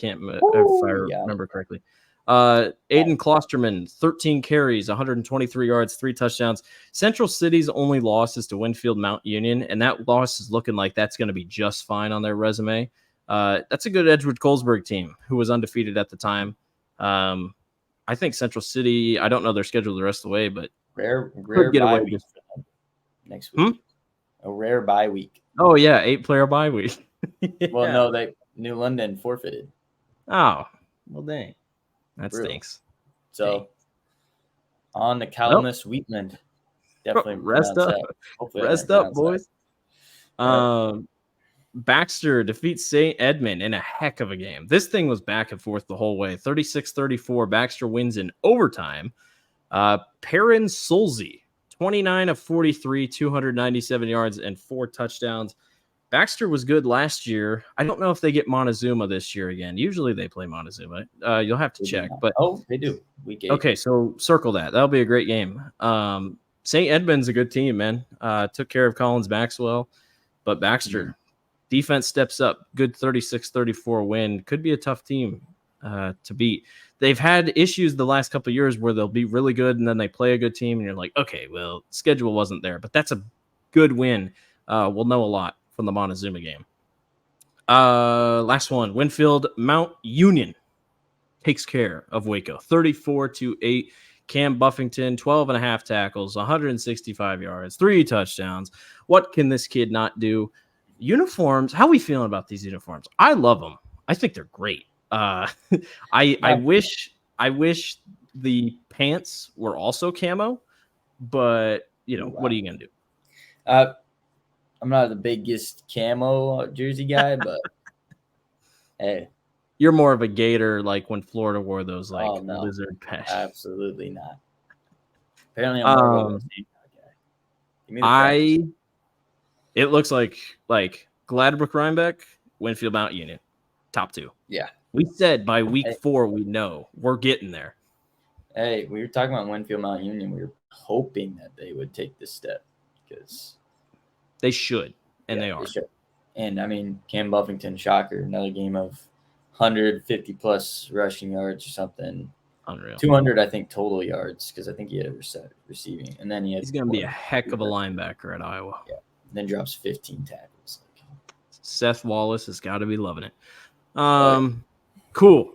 remember correctly. Aiden Klosterman, 13 carries, 123 yards, 3 touchdowns. Central City's only loss is to Winfield Mount Union, and that loss is looking like that's going to be just fine on their resume. That's a good Edgewood Colesburg team who was undefeated at the time. I think Central City, I don't know their schedule the rest of the way, but rare bye week next week. A rare bye week. Oh, yeah, 8-player bye week. Yeah. Well, no, New London forfeited. Oh, well, dang. That stinks. So, on the Calamus Wheatland. Definitely rest up. Rest up, boys. Baxter defeats St. Edmund in a heck of a game. This thing was back and forth the whole way. 36-34. Baxter wins in overtime. Perrin Solzy, 29 of 43, 297 yards, and 4 touchdowns. Baxter was good last year. I don't know if they get Montezuma this year again. Usually they play Montezuma. You'll have to check. But they do. Week 8. Okay, so circle that. That'll be a great game. St. Edmund's a good team, man. Took care of Collins Maxwell. But Baxter, defense steps up. Good 36-34 win. Could be a tough team to beat. They've had issues the last couple of years where they'll be really good and then they play a good team and you're like, okay, well, schedule wasn't there. But that's a good win. We'll know a lot from the Montezuma game. Last one. Winfield Mount Union takes care of Waco. 34-8. Cam Buffington, 12.5 tackles, 165 yards, 3 touchdowns. What can this kid not do? Uniforms. How are we feeling about these uniforms? I love them. I think they're great. I wish the pants were also camo, but what are you gonna do? I'm not the biggest camo jersey guy, but hey, you're more of a Gator, like when Florida wore those lizard patches. Absolutely not. Apparently, I'm more of a guy. It looks like Gladbrook Rhinebeck, Winfield Mount Union, top 2. Yeah. We said by week 4 we know we're getting there. Hey, we were talking about Winfield Mount Union. We were hoping that they would take this step because they should, and they are. They should. And I mean, Cam Buffington, shocker, another game of 150 plus rushing yards or something. Unreal. 200, I think, total yards because I think he had a receiving, and then he's going to be a heck of a linebacker at Iowa. Yeah, and then drops 15 tackles. Seth Wallace has got to be loving it. Cool.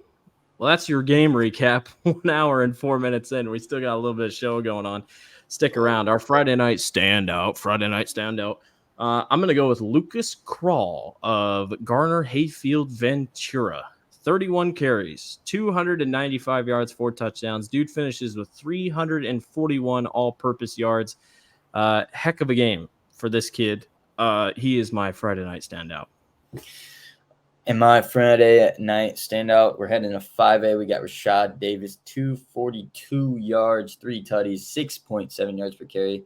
Well, that's your game recap. 1 hour and 4 minutes in. We still got a little bit of show going on. Stick around. Our Friday night standout. I'm going to go with Lucas Kral of Garner Hayfield Ventura. 31 carries, 295 yards, 4 touchdowns. Dude finishes with 341 all-purpose yards. Heck of a game for this kid. He is my Friday night standout. And my Friday night standout, we're heading to 5A. We got Rashad Davis, 242 yards, 3 tutties, 6.7 yards per carry.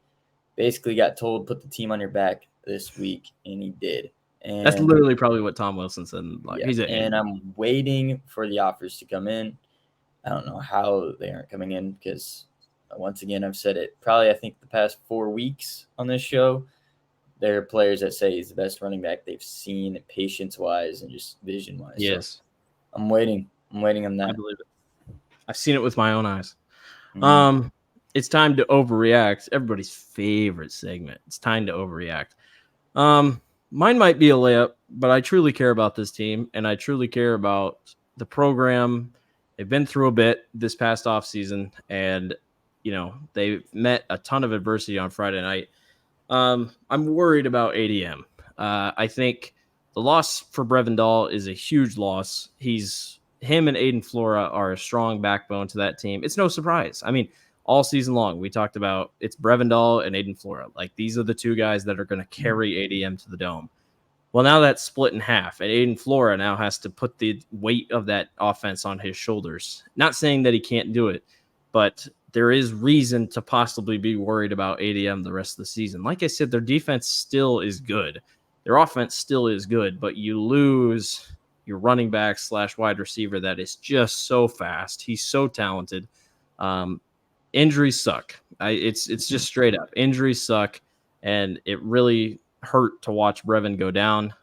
Basically got told, put the team on your back this week, and he did. And that's literally probably what Tom Wilson said. Like, yeah, he's and I'm waiting for the offers to come in. I don't know how they aren't coming in because, once again, I've said it probably, I think, the past 4 weeks on this show. There are players that say he's the best running back they've seen, patience-wise and just vision-wise. Yes. So I'm waiting. I'm waiting on that. I believe it. I've seen it with my own eyes. Mm-hmm. It's time to overreact. Everybody's favorite segment. It's time to overreact. Mine might be a layup, but I truly care about this team, and I truly care about the program. They've been through a bit this past offseason, and they've met a ton of adversity on Friday night. I'm worried about ADM. I think the loss for Brevendal is a huge loss. Him and Aiden Flora are a strong backbone to that team. It's no surprise. I mean, all season long, we talked about it's Brevendal and Aiden Flora. Like, these are the two guys that are going to carry ADM to the Dome. Well, now that's split in half, and Aiden Flora now has to put the weight of that offense on his shoulders. Not saying that he can't do it, but there is reason to possibly be worried about ADM the rest of the season. Like I said, their defense still is good. Their offense still is good, but you lose your running back / wide receiver that is just so fast. He's so talented. Injuries suck. It's just straight up. Injuries suck, and it really hurt to watch Brevin go down.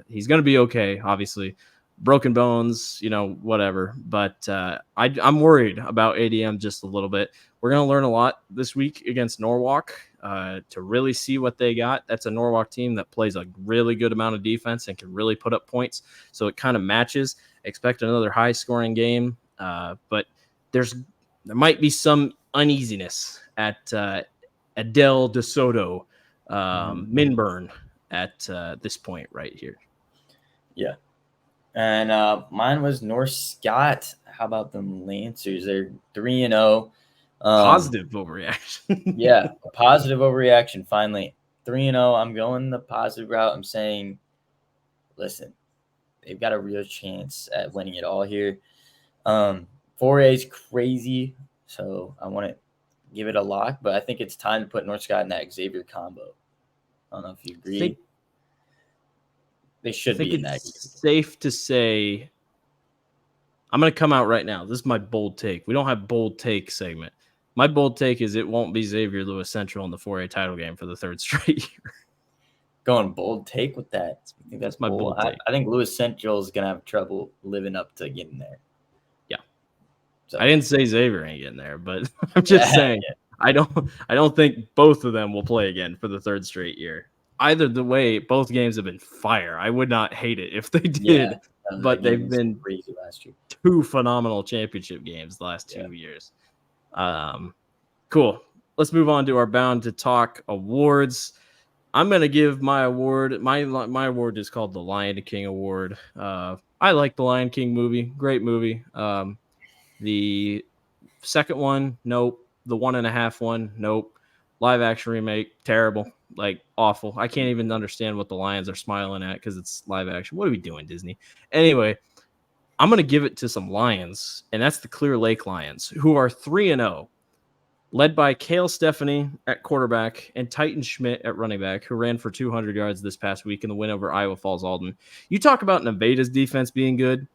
He's going to be okay, obviously. Broken bones, whatever. But I'm worried about ADM just a little bit. We're going to learn a lot this week against Norwalk to really see what they got. That's a Norwalk team that plays a really good amount of defense and can really put up points. So it kind of matches. Expect another high-scoring game. But there might be some uneasiness at Adele DeSoto, Minburn at this point right here. Yeah. And mine was North Scott. How about them Lancers? They're 3-0. Positive overreaction. Yeah, a positive overreaction. Finally, 3-0. I'm going the positive route. I'm saying, listen, they've got a real chance at winning it all here. 4A is crazy, so I want to give it a lock, but I think it's time to put North Scott in that Xavier combo. I don't know if you agree. They should be in that. It's safe to say, I'm going to come out right now. This is my bold take. We don't have bold take segment. My bold take is it won't be Xavier Lewis Central in the 4A title game for the third straight year. Going bold take with that. I think that's my bold take. I think Lewis Central is going to have trouble living up to getting there. Yeah. So, I didn't say Xavier ain't getting there, but I'm just saying I don't think both of them will play again for the third straight year. Either the way, both games have been fire. I would not hate it if they did, but they've been crazy last year. 2 phenomenal championship games the last 2 years. Cool. Let's move on to our Bound to Talk awards. I'm going to give my award. My award is called the Lion King Award. I like the Lion King movie. Great movie. The second one, nope. The 1.5 one, nope. Live action remake, terrible. Like, awful. I can't even understand what the lions are smiling at because it's live action. What are we doing, Disney? Anyway, I'm going to give it to some Lions, and that's the Clear Lake Lions, who are 3-0, led by Cale Stephanie at quarterback and Titan Schmidt at running back, who ran for 200 yards this past week in the win over Iowa Falls Alden. You talk about Nevada's defense being good.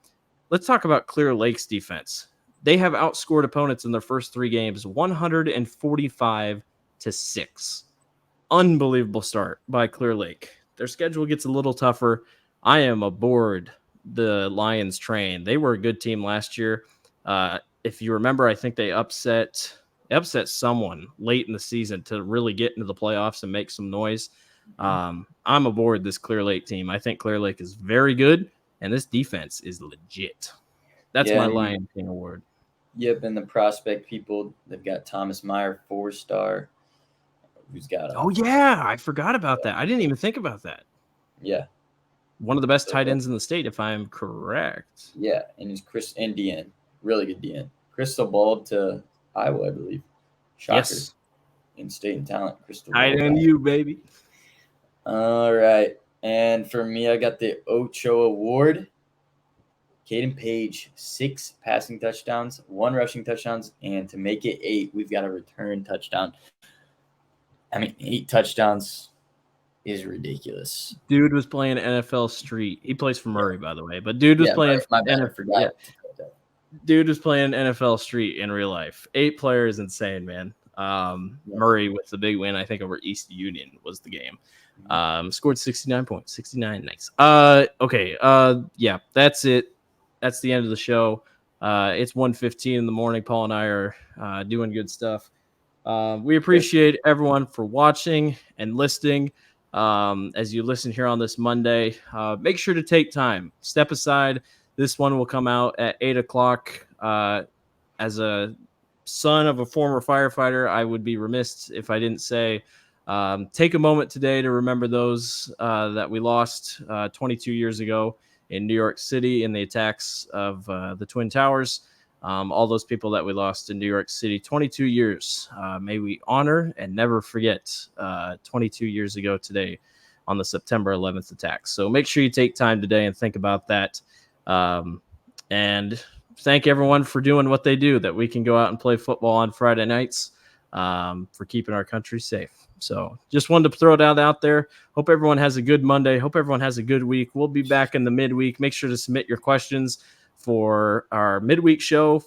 Let's talk about Clear Lake's defense. They have outscored opponents in their first 3 games 145-6. Unbelievable start by Clear Lake. Their schedule gets a little tougher. I am aboard the Lions train. They were a good team last year. If you remember, I think they upset someone late in the season to really get into the playoffs and make some noise. I'm aboard this Clear Lake team. I think Clear Lake is very good, and this defense is legit. That's my Lion King award. Yep, and the prospect people, they've got Thomas Meyer, 4-star, who's got I forgot about that. I didn't even think about that. Yeah. One of the best tight ends in the state, if I'm correct. Yeah, and he's Chris and DN. Really good DN. Crystal Bulb to Iowa, I believe. Shocker. Yes. In state and talent, Crystal Bulb. Tight end you, baby. All right. And for me, I got the Ocho Award. Caden Page, 6 passing touchdowns, 1 rushing touchdowns, and to make it 8, we've got a return touchdown. I mean, 8 touchdowns is ridiculous. Dude was playing NFL Street. He plays for Murray, by the way, but dude was playing. My bad, I forgot. Yeah. Dude was playing NFL Street in real life. 8 players, insane, man. Murray with the big win, I think, over East Union was the game. Scored 69 points. 69, nice. Okay. Yeah, that's it. That's the end of the show. It's 1:15 in the morning. Paul and I are doing good stuff. We appreciate everyone for watching and listening. As you listen here on this Monday, make sure to take time. Step aside. This one will come out at 8 o'clock. As a son of a former firefighter, I would be remiss if I didn't say, take a moment today to remember those that we lost 22 years ago in New York City in the attacks of the Twin Towers. All those people that we lost in New York City 22 years. May we honor and never forget 22 years ago today on the September 11th attacks. So make sure you take time today and think about that. And thank everyone for doing what they do, that we can go out and play football on Friday nights, for keeping our country safe. So just wanted to throw that out there. Hope everyone has a good Monday. Hope everyone has a good week. We'll be back in the midweek. Make sure to submit your questions for our midweek show,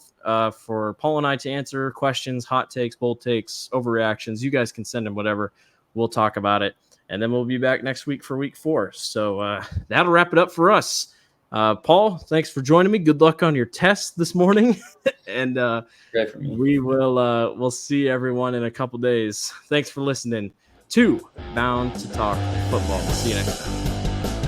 for Paul and I to answer questions, hot takes, bold takes, overreactions. You guys can send them whatever. We'll talk about it. And then we'll be back next week for week 4. So that'll wrap it up for us. Paul, thanks for joining me. Good luck on your test this morning. And we will we'll see everyone in a couple days. Thanks for listening to Bound to Talk Football. We'll see you next time.